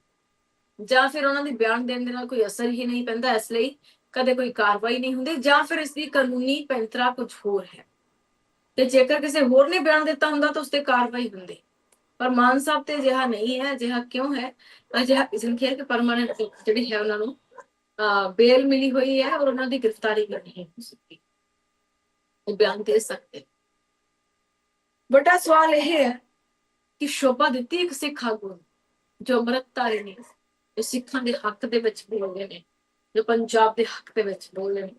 ਜਾਂ ਫਿਰ ਉਹਨਾਂ ਦੇ ਬਿਆਨ ਦੇਣ ਦੇ ਨਾਲ ਕੋਈ ਅਸਰ ਹੀ ਨਹੀਂ ਪੈਂਦਾ, ਇਸ ਲਈ ਕਦੇ ਕੋਈ ਕਾਰਵਾਈ ਨਹੀਂ ਹੁੰਦੀ, ਜਾਂ ਫਿਰ ਇਸ ਦੀ ਕਾਨੂੰਨੀ ਪੈਂਤਰਾ ਕੁਝ ਹੋਰ ਹੈ ਤੇ ਜੇਕਰ ਕਿਸੇ ਹੋਰ ਨੇ ਬਿਆਨ ਦਿੱਤਾ ਹੁੰਦਾ ਤਾਂ ਉਸ ਤੇ ਕਾਰਵਾਈ ਹੁੰਦੀ। ਪਰ ਮਾਨ ਸਾਹਿਬ ਤੇ ਅਜਿਹਾ ਨਹੀਂ ਹੈ। ਅਜਿਹਾ ਕਿਉਂ ਹੈ? ਅਜਿਹਾ ਇਸ ਲਈ ਕਿ ਪਰਮਾਨੈਂਟ ਜਿਹੜੀ ਹੈ ਉਹਨਾਂ ਨੂੰ ਬੇਲ ਮਿਲੀ ਹੋਈ ਹੈ ਔਰ ਉਹਨਾਂ ਦੀ ਗ੍ਰਿਫਤਾਰੀ ਵੀ ਨਹੀਂ ਹੋ ਸਕਦੀ, ਉਹ ਬਿਆਨ ਦੇ ਸਕਦੇ। ਵੱਡਾ ਸਵਾਲ ਇਹ ਹੈ ਕਿ ਸ਼ੋਭਾ ਦਿੱਤੀ ਇੱਕ ਸਿੱਖ ਆਗੂ ਜੋ ਅੰਮ੍ਰਿਤਧਾਰੀ ਨੇ, ਜੋ ਸਿੱਖਾਂ ਦੇ ਹੱਕ ਦੇ ਵਿੱਚ ਬੋਲਦੇ ਨੇ, ਜੋ ਪੰਜਾਬ ਦੇ ਹੱਕ ਦੇ ਵਿੱਚ ਬੋਲਦੇ ਨੇ,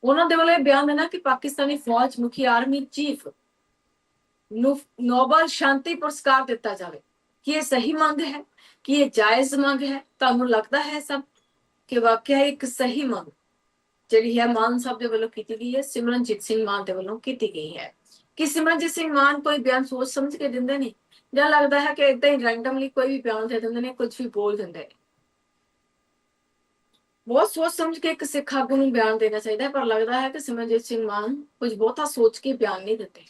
ਉਹਨਾਂ ਦੇ ਵੱਲੋਂ ਇਹ ਬਿਆਨ ਦੇਣਾ ਕਿ ਪਾਕਿਸਤਾਨੀ ਫੌਜ ਮੁਖੀ ਆਰਮੀ ਚੀਫ ਨੂੰ ਨੋਬਲ ਸ਼ਾਂਤੀ ਪੁਰਸਕਾਰ ਦਿੱਤਾ ਜਾਵੇ। ਕੀ ਇਹ ਸਹੀ ਮੰਗ ਹੈ? ਕੀ ਇਹ ਜਾਇਜ਼ ਮੰਗ ਹੈ? ਤੁਹਾਨੂੰ ਲੱਗਦਾ ਹੈ ਸਭ ਕਿ ਵਾਕਿਆ ਇੱਕ ਸਹੀ ਮੰਗ ਜਿਹੜੀ ਹੈ ਮਾਨ ਸਾਹਿਬ ਦੇ ਵੱਲੋਂ ਕੀਤੀ ਗਈ ਹੈ, ਸਿਮਰਨਜੀਤ ਸਿੰਘ ਮਾਨ ਦੇ ਵੱਲੋਂ ਕੀਤੀ ਗਈ ਹੈ? ਕਿ ਸਿਮਰਨਜੀਤ ਸਿੰਘ ਮਾਨ ਕੋਈ ਬਿਆਨ ਸੋਚ ਸਮਝ ਕੇ ਦਿੰਦੇ ਨੇ ਜਾਂ ਲੱਗਦਾ ਹੈ ਕਿ ਏਦਾਂ ਹੀ ਰੈਂਡਮਲੀ ਕੋਈ ਵੀ ਬਿਆਨ ਦੇ ਦਿੰਦੇ ਨੇ, ਕੁਝ ਵੀ ਬੋਲ ਦਿੰਦੇ ਨੇ? ਬਹੁਤ ਸੋਚ ਸਮਝ ਕੇ ਇੱਕ ਸਿੱਖ ਆਗੂ ਨੂੰ ਬਿਆਨ ਦੇਣਾ ਚਾਹੀਦਾ ਹੈ, ਪਰ ਲੱਗਦਾ ਹੈ ਕਿ ਸਿਮਰਨਜੀਤ ਸਿੰਘ ਮਾਨ ਕੁਝ ਬਹੁਤਾ ਸੋਚ ਕੇ ਬਿਆਨ ਨਹੀਂ ਦਿੰਦੇ,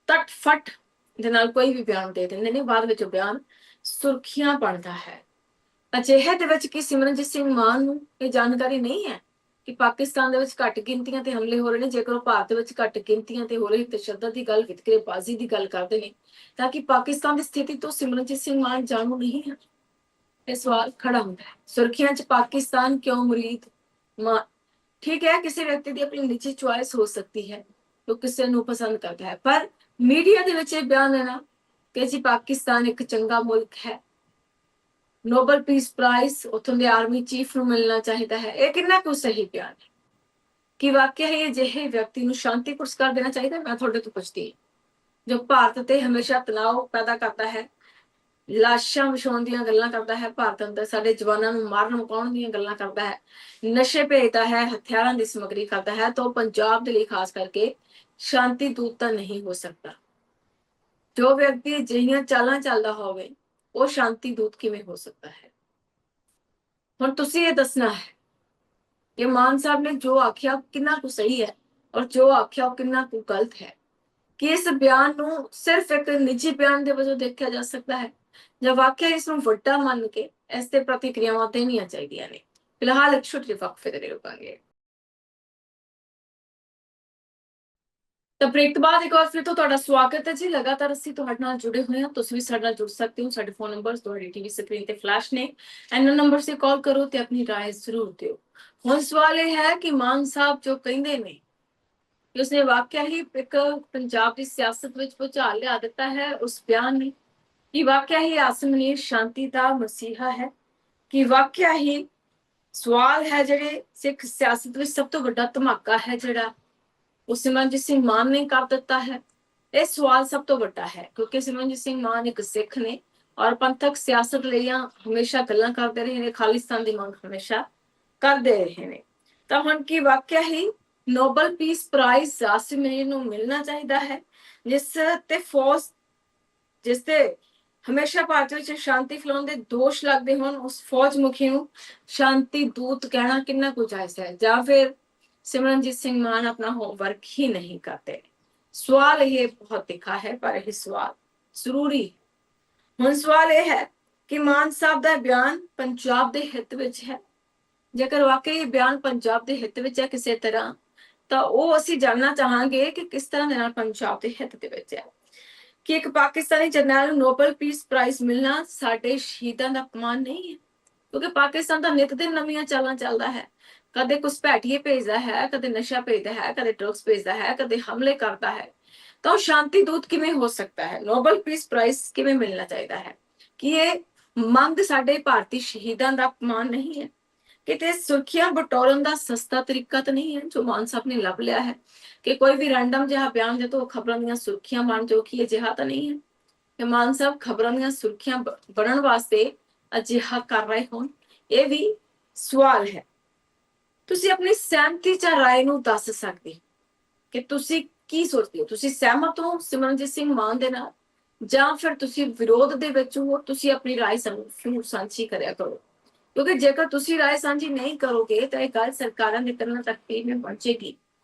ਤਟ ਫਟ ਦੇ ਨਾਲ ਕੋਈ ਵੀ ਬਿਆਨ ਦੇ ਦਿੰਦੇ ਨੇ, ਬਾਅਦ ਵਿੱਚ ਉਹ ਬਿਆਨ ਸੁਰਖੀਆਂ ਬਣਦਾ ਹੈ। ਅਜਿਹੇ ਦੇ ਵਿੱਚ ਕਿ ਸਿਮਰਨਜੀਤ ਸਿੰਘ ਮਾਨ ਨੂੰ ਇਹ ਜਾਣਕਾਰੀ ਨਹੀਂ ਹੈ ਕਿ ਪਾਕਿਸਤਾਨ ਦੇ ਵਿੱਚ ਘੱਟ ਗਿਣਤੀਆਂ ਤੇ ਹਮਲੇ ਹੋ ਰਹੇ ਨੇ? ਜੇਕਰ ਉਹ ਭਾਰਤ ਵਿੱਚ ਘੱਟ ਗਿਣਤੀਆਂ ਤੇ ਹੋ ਰਹੀ ਤਸ਼ੱਦਦ ਦੀ ਗੱਲ, ਵਿਤਕਰੇਬਾਜ਼ੀ ਦੀ ਗੱਲ ਕਰਦੇ ਨੇ ਤਾਂ ਕਿ ਪਾਕਿਸਤਾਨ ਦੀ ਸਥਿਤੀ ਤੋਂ ਸਿਮਰਨਜੀਤ ਸਿੰਘ ਮਾਨ ਜਾਣੂ ਨਹੀਂ ਹੈ? ਇਹ ਸਵਾਲ ਖੜਾ ਹੁੰਦਾ ਹੈ। ਸੁਰਖੀਆਂ 'ਚ ਪਾਕਿਸਤਾਨ ਕਿਉਂ ਮੁਰੀਦ? ਠੀਕ ਹੈ, ਕਿਸੇ ਵਿਅਕਤੀ ਦੀ ਆਪਣੀ ਨਿੱਜੀ ਚੁਆਇਸ ਹੋ ਸਕਦੀ ਹੈ, ਜੋ ਕਿਸੇ ਨੂੰ ਪਸੰਦ ਕਰਦਾ ਹੈ, ਪਰ ਮੀਡੀਆ ਦੇ ਵਿੱਚ ਇਹ ਬਿਆਨ ਦੇਣਾ ਕਿ ਜੀ ਪਾਕਿਸਤਾਨ ਇੱਕ ਚੰਗਾ ਮੁਲਕ ਹੈ, ਨੋਬਲ ਪੀਸ ਪ੍ਰਾਈਜ਼ ਉੱਥੋਂ ਦੇ ਆਰਮੀ ਚੀਫ ਨੂੰ ਮਿਲਣਾ ਚਾਹੀਦਾ ਹੈ, ਇਹ ਕਿੰਨਾ ਕੁ ਸਹੀ ਬਿਆਨ ਹੈ? ਕਿ ਵਾਕਿਆ ਹੀ ਅਜਿਹੇ ਵਿਅਕਤੀ ਨੂੰ ਸ਼ਾਂਤੀ ਪੁਰਸਕਾਰ ਦੇਣਾ ਚਾਹੀਦਾ? ਮੈਂ ਤੁਹਾਡੇ ਤੋਂ ਪੁੱਛਦੀ ਹਾਂ, ਜੋ ਭਾਰਤ ਤੇ ਹਮੇਸ਼ਾ ਤਣਾਅ ਪੈਦਾ ਕਰਦਾ ਹੈ, ਲਾਸ਼ਾਂ ਵਿਛਾਉਣ ਦੀਆਂ ਗੱਲਾਂ ਕਰਦਾ ਹੈ, ਭਾਰਤ ਅੰਦਰ ਸਾਡੇ ਜਵਾਨਾਂ ਨੂੰ ਮਾਰਨ ਮੁਕਾਉਣ ਦੀਆਂ ਗੱਲਾਂ ਕਰਦਾ ਹੈ, ਨਸ਼ੇ ਭੇਜਦਾ ਹੈ, ਹਥਿਆਰਾਂ ਦੀ ਸਮੱਗਰੀ ਕਰਦਾ ਹੈ, ਤਾਂ ਪੰਜਾਬ ਦੇ ਲਈ ਖਾਸ ਕਰਕੇ ਸ਼ਾਂਤੀ ਦੂਤ ਤਾਂ ਨਹੀਂ ਹੋ ਸਕਦਾ। ਜੋ ਵਿਅਕਤੀ ਅਜਿਹੀਆਂ ਚਾਲਾਂ ਚੱਲਦਾ ਹੋਵੇ ਉਹ ਸ਼ਾਂਤੀ ਦੂਤ ਕਿਵੇਂ ਹੋ ਸਕਦਾ ਹੈ? ਹੁਣ ਤੁਸੀਂ ਇਹ ਦੱਸਣਾ ਹੈ ਕਿ ਮਾਨ ਸਾਹਿਬ ਨੇ ਜੋ ਆਖਿਆ ਕਿੰਨਾ ਕੁ ਸਹੀ ਹੈ ਔਰ ਜੋ ਆਖਿਆ ਉਹ ਕਿੰਨਾ ਕੁ ਗਲਤ ਹੈ? ਕਿ ਇਸ ਬਿਆਨ ਨੂੰ ਸਿਰਫ ਇੱਕ ਨਿੱਜੀ ਬਿਆਨ ਦੇ ਵਜੋਂ ਦੇਖਿਆ ਜਾ ਸਕਦਾ ਹੈ ਜਾਂ ਵਾਕਿਆ ਇਸ ਨੂੰ ਵੱਡਾ ਮੰਨ ਕੇ ਇਸ ਤੇ ਪ੍ਰਤੀਕਿਰਿਆਵਾਂ ਦੇਣੀਆਂ ਚਾਹੀਦੀਆਂ ਨੇ? ਫਿਲਹਾਲ ਇੱਕ ਛੋਟੇ ਵਕਫੇ ਦੇ ਲਈ ਰੁਕਾਂਗੇ। ਤਾਂ ਬ੍ਰੇਕ ਤੋਂ ਬਾਅਦ ਇੱਕ ਵਾਰ ਫਿਰ ਤੋਂ ਤੁਹਾਡਾ ਸਵਾਗਤ ਹੈ ਜੀ। ਲਗਾਤਾਰ ਅਸੀਂ ਤੁਹਾਡੇ ਨਾਲ ਜੁੜੇ ਹੋਏ ਹਾਂ, ਤੁਸੀਂ ਵੀ ਸਾਡੇ ਨਾਲ ਜੁੜ ਸਕਦੇ ਹੋ। ਸਾਡੇ ਫੋਨ ਨੰਬਰਸ ਤੁਹਾਡੀ ਟੀਵੀ ਸਕਰੀਨ ਤੇ ਫਲੈਸ਼ ਨੇ, ਇਹਨਾਂ ਨੰਬਰ ਤੇ ਕਾਲ ਕਰੋ ਤੇ ਆਪਣੀ ਰਾਏ ਜ਼ਰੂਰ ਦਿਓ। ਹੁਣ ਸਵਾਲ ਇਹ ਹੈ ਕਿ ਮਾਨ ਸਾਹਿਬ ਜੋ ਕਹਿੰਦੇ ਨੇ ਕਿ ਉਸਨੇ ਵਾਕਿਆ ਹੀ ਇੱਕ ਪੰਜਾਬ ਦੀ ਸਿਆਸਤ ਵਿੱਚ ਭੁਚਾਲ ਲਿਆ ਦਿੱਤਾ ਹੈ ਉਸ ਬਿਆਨ ਨੇ, ਕਿ ਵਾਕਿਆ ਹੀ ਆਸਿਮ ਮੁਨੀਰ ਸ਼ਾਂਤੀ ਦਾ ਮਸੀਹਾ ਹੈ, ਕਿ ਵਾਕਿਆ ਹੀ ਸਵਾਲ ਹੈ ਜਿਹੜੇ ਸਿੱਖ ਸਿਆਸਤ ਵਿੱਚ ਸਭ ਤੋਂ ਵੱਡਾ ਧਮਾਕਾ ਹੈ ਜਿਹੜਾ ਉਹ ਸਿਮਰਨਜੀਤ ਸਿੰਘ ਮਾਨ ਨੇ ਕਰ ਦਿੱਤਾ ਹੈ। ਇਹ ਸਵਾਲ ਸਭ ਤੋਂ ਵੱਡਾ ਹੈ ਕਿਉਂਕਿ ਸਿਮਰਨਜੀਤ ਸਿੰਘ ਮਾਨ ਇੱਕ ਸਿੱਖ ਨੇ ਔਰ ਪੰਥਕ ਸਿਆਸਤ ਲਈ ਹਮੇਸ਼ਾ ਗੱਲਾਂ ਕਰਦੇ ਰਹੇ ਨੇ, ਖਾਲਿਸਤਾਨ ਦੀ ਮੰਗ ਹਮੇਸ਼ਾ ਕਰਦੇ ਰਹੇ ਨੇ। ਤਾਂ ਹੁਣ ਕੀ ਵਾਕਿਆ ਹੀ noble peace prize Asim Munir ਨੂੰ ਮਿਲਣਾ ਚਾਹੀਦਾ ਹੈ, ਜਿਸ ਤੇ ਹਮੇਸ਼ਾ ਭਾਰਤ ਵਿੱਚ ਸ਼ਾਂਤੀ ਫੈਲਾਉਣ ਦੇ ਦੋਸ਼ ਲੱਗਦੇ ਹੋਣ, ਉਸ ਫੌਜ ਮੁਖੀ ਨੂੰ ਸ਼ਾਂਤੀ ਦੂਤ ਕਹਿਣਾ ਕਿੰਨਾ ਕੁ ਜਾਇਜ਼ ਹੈ, ਜਾਂ ਫਿਰ ਸਿਮਰਨਜੀਤ ਸਿੰਘ ਮਾਨ ਆਪਣਾ ਹੋਮਵਰਕ ਹੀ ਨਹੀਂ करते। सवाल ये बहुत तिखा है पर यह सवाल जरूरी। ਹੁਣ ਸਵਾਲ ਇਹ ਹੈ ਕਿ ਮਾਨ ਸਾਹਿਬ ਦਾ ਬਿਆਨ ਪੰਜਾਬ ਦੇ ਹਿੱਤ ਵਿੱਚ ਹੈ। ਜੇਕਰ ਵਾਕਈ ਇਹ ਬਿਆਨ ਪੰਜਾਬ ਦੇ ਹਿੱਤ ਵਿੱਚ ਹੈ ਕਿਸੇ ਤਰ੍ਹਾਂ, ਤਾਂ ਉਹ ਅਸੀਂ ਜਾਣਨਾ ਚਾਹਾਂਗੇ ਕਿ ਕਿਸ ਤਰ੍ਹਾਂ ਦੇ ਨਾਲ ਪੰਜਾਬ ਦੇ ਹਿੱਤ ਦੇ ਵਿੱਚ ਹੈ। ਕਿ ਇੱਕ ਪਾਕਿਸਤਾਨੀ ਜਰਨੈਲ ਨੂੰ ਨੋਬਲ ਪੀਸ ਪ੍ਰਾਈਜ਼ ਮਿਲਣਾ ਸਾਡੇ ਸ਼ਹੀਦਾਂ ਦਾ ਅਪਮਾਨ ਨਹੀਂ ਹੈ, ਕਿਉਂਕਿ ਪਾਕਿਸਤਾਨ ਦਾ ਨਿਤ ਦਿਨ ਨਵੀਆਂ ਚਾਲਾਂ ਚੱਲਦਾ ਹੈ। ਕਦੇ ਘੁਸਪੈਠੀਏ ਭੇਜਦਾ ਹੈ, ਕਦੇ ਨਸ਼ਾ ਭੇਜਦਾ ਹੈ, ਕਦੇ ਡਰੱਗਸ ਭੇਜਦਾ ਹੈ, ਕਦੇ ਹਮਲੇ ਕਰਦਾ ਹੈ। ਤਾਂ ਉਹ ਸ਼ਾਂਤੀ ਦੂਤ ਕਿਵੇਂ ਹੋ ਸਕਦਾ ਹੈ? ਨੋਬਲ ਪੀਸ ਪ੍ਰਾਈਜ਼ ਕਿਵੇਂ ਮਿਲਣਾ ਚਾਹੀਦਾ ਹੈ? ਕਿ ਇਹ ਮੰਗ ਸਾਡੇ ਭਾਰਤੀ ਸ਼ਹੀਦਾਂ ਦਾ ਅਪਮਾਨ ਨਹੀਂ ਹੈ? ਕਿਤੇ ਸੁਰਖੀਆਂ ਬਟੋਰਨ ਦਾ ਸਸਤਾ ਤਰੀਕਾ ਤਾਂ ਨਹੀਂ ਹੈ ਜੋ ਮਾਨ ਸਾਹਿਬ ਨੇ ਲੱਭ ਲਿਆ ਹੈ ਕਿ ਕੋਈ ਵੀ ਰੈਂਡਮ ਜਿਹਾ ਬਿਆਨ ਦੇ ਤੋਂ ਖਬਰਾਂ ਦੀਆਂ ਸੁਰਖੀਆਂ ਬਣ ਜੋ ਕਿ ਅਜਿਹਾ ਤਾਂ ਨਹੀਂ ਹੈ ਕਿ ਮਾਨ ਸਾਹਿਬ ਖਬਰਾਂ ਦੀਆਂ ਸੁਰਖੀਆਂ ਬਣਨ ਵਾਸਤੇ ਅਜਿਹਾ ਕਰ ਰਹੇ ਹੋਣ? ਇਹ ਵੀ ਸਵਾਲ ਹੈ। ਤੁਸੀਂ ਆਪਣੀ ਸਹਿਮਤੀ ਜਾਂ ਰਾਏ ਨੂੰ ਦੱਸ ਸਕਦੇ ਕਿ ਤੁਸੀਂ ਕੀ ਸੋਚਦੇ ਹੋ? ਤੁਸੀਂ ਸਹਿਮਤ ਹੋ ਸਿਮਰਨਜੀਤ ਸਿੰਘ ਮਾਨ ਦੇ ਨਾਲ, ਜਾਂ ਫਿਰ ਤੁਸੀਂ ਵਿਰੋਧ ਦੇ ਵਿੱਚ ਹੋ? ਤੁਸੀਂ ਆਪਣੀ ਰਾਏ ਸਾਂਝੀ ਕਰਿਆ ਕਰੋ, ਕਿਉਂਕਿ ਜੇਕਰ ਤੁਸੀਂ ਰਾਏ ਸਾਂਝੀ ਨਹੀਂ ਕਰੋਗੇ ਤਾਂ ਇਹ ਗੱਲ ਸਰਕਾਰਾਂ ਦੇ ਕੰਨਾਂ ਤੱਕ ਕਿਵੇਂ ਪਹੁੰਚੇਗੀ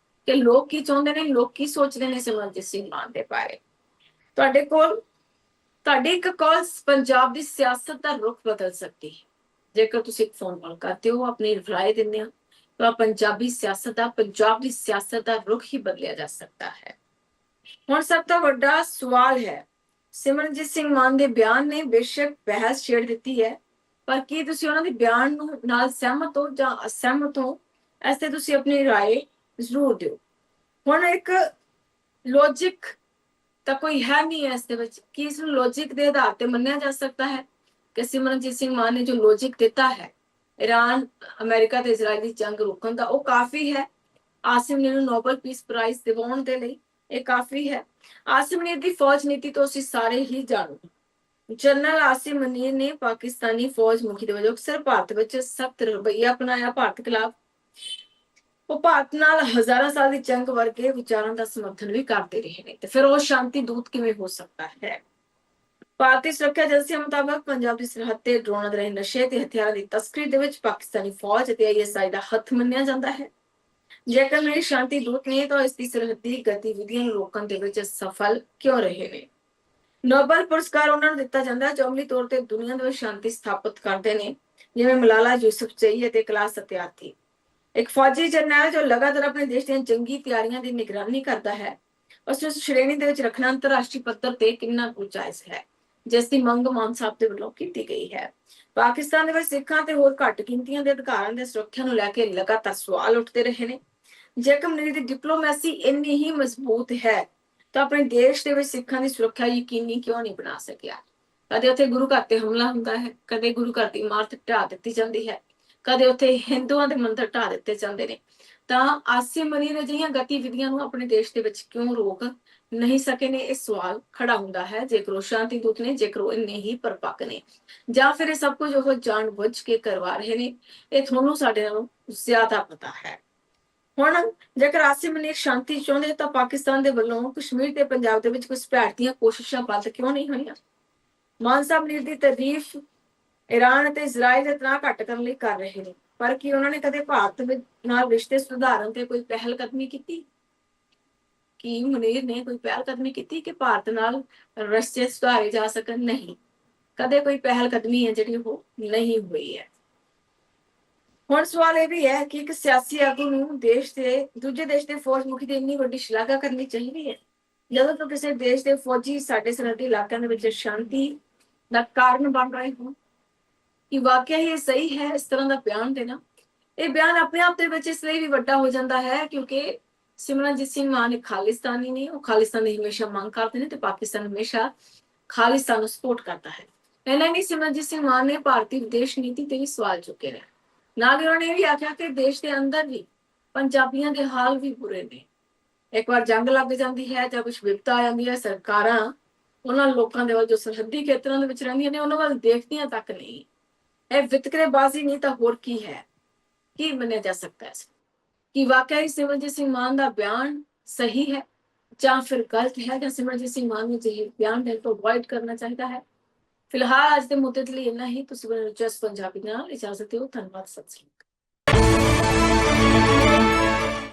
ਕਿ ਲੋਕ ਕੀ ਚਾਹੁੰਦੇ ਨੇ, ਲੋਕ ਕੀ ਸੋਚਦੇ ਨੇ ਸਿਮਰਨਜੀਤ ਸਿੰਘ ਮਾਨ ਦੇ ਬਾਰੇ। ਤੁਹਾਡੀ ਇੱਕ ਕਾਲ ਪੰਜਾਬ ਦੀ ਸਿਆਸਤ ਦਾ ਰੁਖ ਬਦਲ ਸਕਦੀ ਹੈ। ਜੇਕਰ ਤੁਸੀਂ ਇੱਕ ਫੋਨ ਕਾਲ ਕਰਦੇ ਹੋ, ਆਪਣੀ ਰਾਏ ਦਿੰਦੇ ਹੋ, ਤਾਂ ਪੰਜਾਬ ਦੀ ਸਿਆਸਤ ਦਾ ਰੁਖ ਹੀ ਬਦਲਿਆ ਜਾ ਸਕਦਾ ਹੈ। ਹੁਣ ਸਭ ਤੋਂ ਵੱਡਾ ਸਵਾਲ ਹੈ, ਸਿਮਰਨਜੀਤ ਸਿੰਘ ਮਾਨ ਦੇ ਬਿਆਨ ਨੇ ਬੇਸ਼ੱਕ ਬਹਿਸ ਛੇੜ ਦਿੱਤੀ ਹੈ, ਪਰ ਕੀ ਤੁਸੀਂ ਉਹਨਾਂ ਦੇ ਬਿਆਨ ਨਾਲ ਸਹਿਮਤ ਹੋ ਜਾਂ ਅਸਹਿਮਤ ਹੋ? ਇਸ ਤੇ ਤੁਸੀਂ ਆਪਣੀ ਰਾਏ ਜ਼ਰੂਰ ਦਿਓ। ਹੁਣ ਇੱਕ ਲੌਜਿਕ ਤਾਂ ਕੋਈ ਹੈ ਨਹੀਂ ਹੈ ਇਸ ਦੇ ਵਿੱਚ ਕਿ ਇਸ ਨੂੰ ਲੌਜਿਕ ਦੇ ਆਧਾਰ ਤੇ ਮੰਨਿਆ ਜਾ ਸਕਦਾ ਹੈ ਕਿ ਸਿਮਰਨਜੀਤ ਸਿੰਘ ਮਾਨ ਨੇ ਜੋ ਲੌਜਿਕ ਦਿੱਤਾ ਹੈ ईरान अमेरिका ਤੇ ਇਜ਼ਰਾਈਲ ਦੀ ਜੰਗ ਰੋਕਣ ਦਾ, ਉਹ ਕਾਫੀ ਹੈ ਆਸਿਮ ਮੁਨੀਰ ਨੂੰ ਨੋਬਲ ਪੀਸ ਪ੍ਰਾਈਜ਼ ਦਿਵਾਉਣ ਦੇ ਲਈ। ਇਹ ਕਾਫੀ ਹੈ। ਆਸਿਮ ਮੁਨੀਰ ਦੀ ਫੌਜ ਨੀਤੀ ਤੋਂ ਅਸੀਂ ਸਾਰੇ ਹੀ ਜਾਣੂ। ਜਨਰਲ ਆਸਿਮ ਮੁਨੀਰ ਨੇ ਪਾਕਿਸਤਾਨੀ ਫੌਜ ਮੁਖੀ ਦੇ ਵਜੋਂ ਅਕਸਰ ਭਾਰਤ ਵਿੱਚ ਸਖਤ ਰਵੱਈਆ ਅਪਣਾਇਆ ਭਾਰਤ ਖਿਲਾਫ। ਉਹ ਭਾਰਤ ਨਾਲ ਹਜ਼ਾਰਾਂ ਸਾਲ ਦੀ ਜੰਗ ਵਰਗੇ ਵਿਚਾਰਾਂ ਦਾ ਸਮਰਥਨ ਵੀ ਕਰਦੇ ਰਹੇ ਨੇ, ਤੇ ਫਿਰ ਉਹ ਸ਼ਾਂਤੀ ਦੂਤ ਕਿਵੇਂ ਹੋ ਸਕਦਾ ਹੈ? ਭਾਰਤੀ ਸੁਰੱਖਿਆ ਏਜੰਸੀਆਂ ਮੁਤਾਬਕ ਪੰਜਾਬ ਦੀ ਸਰਹੱਦ ਤੇ ਡਰੋਨਾਂ ਦੇ ਰਾਹੀਂ ਨਸ਼ੇ ਤੇ ਹਥਿਆਰਾਂ ਦੀ ਤਸਕਰੀ ਦੇ ਵਿੱਚ ਪਾਕਿਸਤਾਨੀ ਫੌਜ ਅਤੇ ਆਈਐਸਆਈ ਦਾ ਹੱਥ ਮੰਨਿਆ ਜਾਂਦਾ ਹੈ। ਜੇਕਰ ਮੇਰੇ ਸ਼ਾਂਤੀ ਦੂਤ ਨੇ ਤਾਂ ਇਸ ਦੀ ਸਰਹੱਦੀ ਗਤੀਵਿਧੀਆਂ ਨੂੰ ਰੋਕਣ ਦੇ ਵਿੱਚ ਸਫਲ ਕਿਉਂ ਰਹੇ ਨੇ? ਨੋਬਲ ਪੁਰਸਕਾਰ ਉਹਨਾਂ ਨੂੰ ਦਿੱਤਾ ਜਾਂਦਾ ਜੋ ਅਮਲੀ ਤੌਰ ਤੇ ਦੁਨੀਆ ਦੇ ਵਿੱਚ ਸ਼ਾਂਤੀ ਸਥਾਪਿਤ ਕਰਦੇ ਨੇ, ਜਿਵੇਂ ਮਲਾਲਾ ਯੂਸਫਜ਼ਈ ਅਤੇ ਕੈਲਾਸ਼ ਸਤਿਆਰਥੀ। ਇੱਕ ਫੌਜੀ ਜਰਨੈਲ ਜੋ ਲਗਾਤਾਰ ਆਪਣੇ ਦੇਸ਼ ਦੀਆਂ ਜੰਗੀ ਤਿਆਰੀਆਂ ਦੀ ਨਿਗਰਾਨੀ ਕਰਦਾ ਹੈ, ਉਸ ਨੂੰ ਸ਼੍ਰੇਣੀ ਦੇ ਵਿੱਚ ਰੱਖਣਾ ਅੰਤਰਰਾਸ਼ਟਰੀ ਪੱਧਰ ਤੇ ਕਿੰਨਾ ਕੁ ਜਾਇਜ਼ ਹੈ, ਜਿਸ ਦੀ ਮੰਗ ਮਾਨ ਸਾਹਿਬ ਦੇ ਵੱਲੋਂ ਕੀਤੀ ਗਈ ਹੈ। ਪਾਕਿਸਤਾਨ ਦੇ ਵਿੱਚ ਸਿੱਖਾਂ ਤੇ ਹੋਰ ਘੱਟ ਗਿਣਤੀਆਂ ਦੇ ਅਧਿਕਾਰਾਂ ਦੇ ਸੁਰੱਖਿਆ ਨੂੰ ਲੈ ਕੇ ਲਗਾਤਾਰ ਸਵਾਲ ਉੱਠਦੇ ਰਹੇ ਨੇ। ਜੇਕਰ ਮੁਨੀਰ ਦੀ ਡਿਪਲੋਮੈਸੀ ਇੰਨੀ ਹੀ ਮਜ਼ਬੂਤ ਹੈ ਤਾਂ ਆਪਣੇ ਦੇਸ਼ ਦੇ ਵਿੱਚ ਸਿੱਖਾਂ ਦੀ ਸੁਰੱਖਿਆ ਯਕੀਨੀ ਕਿਉਂ ਨਹੀਂ ਬਣਾ ਸਕਿਆ? ਕਦੇ ਉੱਥੇ ਗੁਰੂ ਘਰ ਤੇ ਹਮਲਾ ਹੁੰਦਾ ਹੈ, ਕਦੇ ਗੁਰੂ ਘਰ ਦੀ ਇਮਾਰਤ ਢਾਹ ਦਿੱਤੀ ਜਾਂਦੀ ਹੈ, ਕਦੇ ਉੱਥੇ ਹਿੰਦੂਆਂ ਦੇ ਮੰਦਿਰ ਢਾਹ ਦਿੱਤੇ ਜਾਂਦੇ ਨੇ। ਤਾਂ ਆਸਿਮ ਮੁਨੀਰ ਅਜਿਹੀਆਂ ਗਤੀਵਿਧੀਆਂ ਨੂੰ ਆਪਣੇ ਦੇਸ਼ ਦੇ ਵਿੱਚ ਕਿਉਂ ਰੋਕ ਨਹੀਂ ਸਕੇ ਨੇ? ਇਹ ਸਵਾਲ ਖੜਾ ਹੁੰਦਾ ਹੈ। ਜੇਕਰ ਉਹ ਸ਼ਾਂਤੀ ਦੂਤ ਨੇ, ਜੇਕਰ ਉਹ ਇੰਨੇ ਹੀ ਪਰਪੱਕ ਨੇ, ਜਾਂ ਫਿਰ ਇਹ ਸਭ ਕੁਝ ਉਹ ਜਾਣ ਬੁੱਝ ਕੇ ਕਰਵਾ ਰਹੇ ਨੇ, ਇਹ ਤੁਹਾਨੂੰ ਸਾਡੇ ਨਾਲੋਂ ਜ਼ਿਆਦਾ ਪਤਾ ਹੈ। ਹੁਣ ਜੇਕਰ ਆਸਿਮ ਮੁਨੀਰ ਸ਼ਾਂਤੀ ਚਾਹੁੰਦੇ ਤਾਂ ਪਾਕਿਸਤਾਨ ਦੇ ਵੱਲੋਂ ਕਸ਼ਮੀਰ ਤੇ ਪੰਜਾਬ ਦੇ ਵਿੱਚ ਘੁਸਪੈਠ ਦੀਆਂ ਕੋਸ਼ਿਸ਼ਾਂ ਬੰਦ ਕਿਉਂ ਨਹੀਂ ਹੋਈਆਂ? ਮਾਨ ਸਾਹਿਬ ਮੁਨੀਰ ਦੀ ਤਾਰੀਫ ईरान ਅਤੇ ਇਜ਼ਰਾਈਲ ਦੇ ਤਣਾਅ ਘੱਟ ਕਰਨ ਲਈ ਕਰ ਰਹੇ ਨੇ, ਪਰ ਕੀ ਉਹਨਾਂ ਨੇ ਕਦੇ ਭਾਰਤ ਨਾਲ ਰਿਸ਼ਤੇ ਸੁਧਾਰਨ ਤੇ ਕੋਈ ਪਹਿਲ ਕਦਮੀ ਕੀਤੀ? ਕੀ ਮੁਨੀਰ ਨੇ ਕੋਈ ਪਹਿਲ ਕਦਮੀ ਕੀਤੀ ਕਿ ਭਾਰਤ ਨਾਲ ਰਿਸ਼ਤੇ ਸੁਧਾਰੇ ਜਾ ਸਕਣ? ਨਹੀਂ, ਕਦੇ ਕੋਈ ਪਹਿਲ ਕਦਮੀ ਹੈ ਜਿਹੜੀ ਉਹ ਨਹੀਂ ਹੋਈ ਹੈ। ਹੁਣ ਸਵਾਲ ਇਹ ਵੀ ਹੈ ਕਿ ਇੱਕ ਸਿਆਸੀ ਆਗੂ ਨੂੰ ਦੇਸ਼ ਦੇ ਦੂਜੇ ਦੇਸ਼ ਦੇ ਫੌਜ ਮੁਖੀ ਦੀ ਇੰਨੀ ਵੱਡੀ ਸ਼ਲਾਘਾ ਕਰਨੀ ਚਾਹੀਦੀ ਹੈ ਜਦੋਂ ਤੋਂ ਕਿਸੇ ਦੇਸ਼ ਦੇ ਫੌਜੀ ਸਾਡੇ ਸਰਹੱਦੀ ਇਲਾਕਿਆਂ ਦੇ ਵਿੱਚ ਸ਼ਾਂਤੀ ਦਾ ਕਾਰਨ ਬਣ ਰਹੇ ਹੋਣ? ਕਿ ਵਾਕਿਆ ਹੀ ਇਹ ਸਹੀ ਹੈ ਇਸ ਤਰ੍ਹਾਂ ਦਾ ਬਿਆਨ ਦੇਣਾ? ਇਹ ਬਿਆਨ ਆਪਣੇ ਆਪ ਦੇ ਵਿੱਚ ਇਸ ਲਈ ਵੀ ਵੱਡਾ ਹੋ ਜਾਂਦਾ ਹੈ ਕਿਉਂਕਿ ਸਿਮਰਨਜੀਤ ਸਿੰਘ ਮਾਨ ਇੱਕ ਖਾਲਿਸਤਾਨੀ ਨੇ, ਉਹ ਖਾਲਿਸਤਾਨ ਦੀ ਹਮੇਸ਼ਾ ਮੰਗ ਕਰਦੇ ਨੇ ਤੇ ਪਾਕਿਸਤਾਨ ਹਮੇਸ਼ਾ ਖਾਲਿਸਤਾਨ ਨੂੰ ਸਪੋਰਟ ਕਰਦਾ ਹੈ। ਇਹਨਾਂ ਨਹੀਂ, ਸਿਮਰਨਜੀਤ ਸਿੰਘ ਮਾਨ ਨੇ ਭਾਰਤੀ ਵਿਦੇਸ਼ ਨੀਤੀ ਤੇ ਵੀ ਸਵਾਲ ਚੁੱਕੇ ਨੇ। ਨਾਲ ਹੀ ਉਹਨਾਂ ਨੇ ਇਹ ਵੀ ਆਖਿਆ ਕਿ ਦੇਸ਼ ਦੇ ਅੰਦਰ ਵੀ ਪੰਜਾਬੀਆਂ ਦੇ ਹਾਲ ਵੀ ਬੁਰੇ ਨੇ। ਇੱਕ ਵਾਰ ਜੰਗ ਲੱਗ ਜਾਂਦੀ ਹੈ ਜਾਂ ਕੁਛ ਵਿਪਤਾ ਆ ਜਾਂਦੀ ਹੈ, ਸਰਕਾਰਾਂ ਉਹਨਾਂ ਲੋਕਾਂ ਦੇ ਵੱਲ ਜੋ ਸਰਹੱਦੀ ਖੇਤਰਾਂ ਦੇ ਵਿੱਚ ਰਹਿੰਦੀਆਂ ਨੇ ਉਹਨਾਂ ਵੱਲ ਦੇਖਦੀਆਂ ਤੱਕ ਨਹੀਂ। ਇਹ ਵਿਤਕਰੇਬਾਜ਼ੀ ਨਹੀਂ ਤਾਂ ਹੋਰ ਕੀ ਹੈ? ਕੀ ਮੰਨਿਆ ਜਾ ਸਕਦਾ ਹੈ? ਕਿ ਵਾਕਿਆ ਹੀ ਸਿਮਰਨਜੀਤ ਸਿੰਘ ਮਾਨ ਦਾ ਬਿਆਨ ਸਹੀ ਹੈ ਜਾਂ ਫਿਰ ਗਲਤ ਹੈ, ਜਾਂ ਸਿਮਰਨਜੀਤ ਸਿੰਘ ਮਾਨ ਨੂੰ ਜਿਹੇ ਬਿਆਨ ਦੇਣ ਤੋਂ ਅਵੋਇਡ ਕਰਨਾ ਚਾਹੀਦਾ ਹੈ? ਫਿਲਹਾਲ ਅੱਜ ਦੇ ਮੁੱਦੇ ਲਈ ਇੰਨਾ ਹੀ। ਤੁਸੀਂ ਮੈਨੂੰ ਜਸ ਪੰਜਾਬੀ ਨਾਲ ਇਜਾਜ਼ਤ ਦਿਓ। ਧੰਨਵਾਦ, ਸਤਿ ਸ੍ਰੀ ਅਕਾਲ।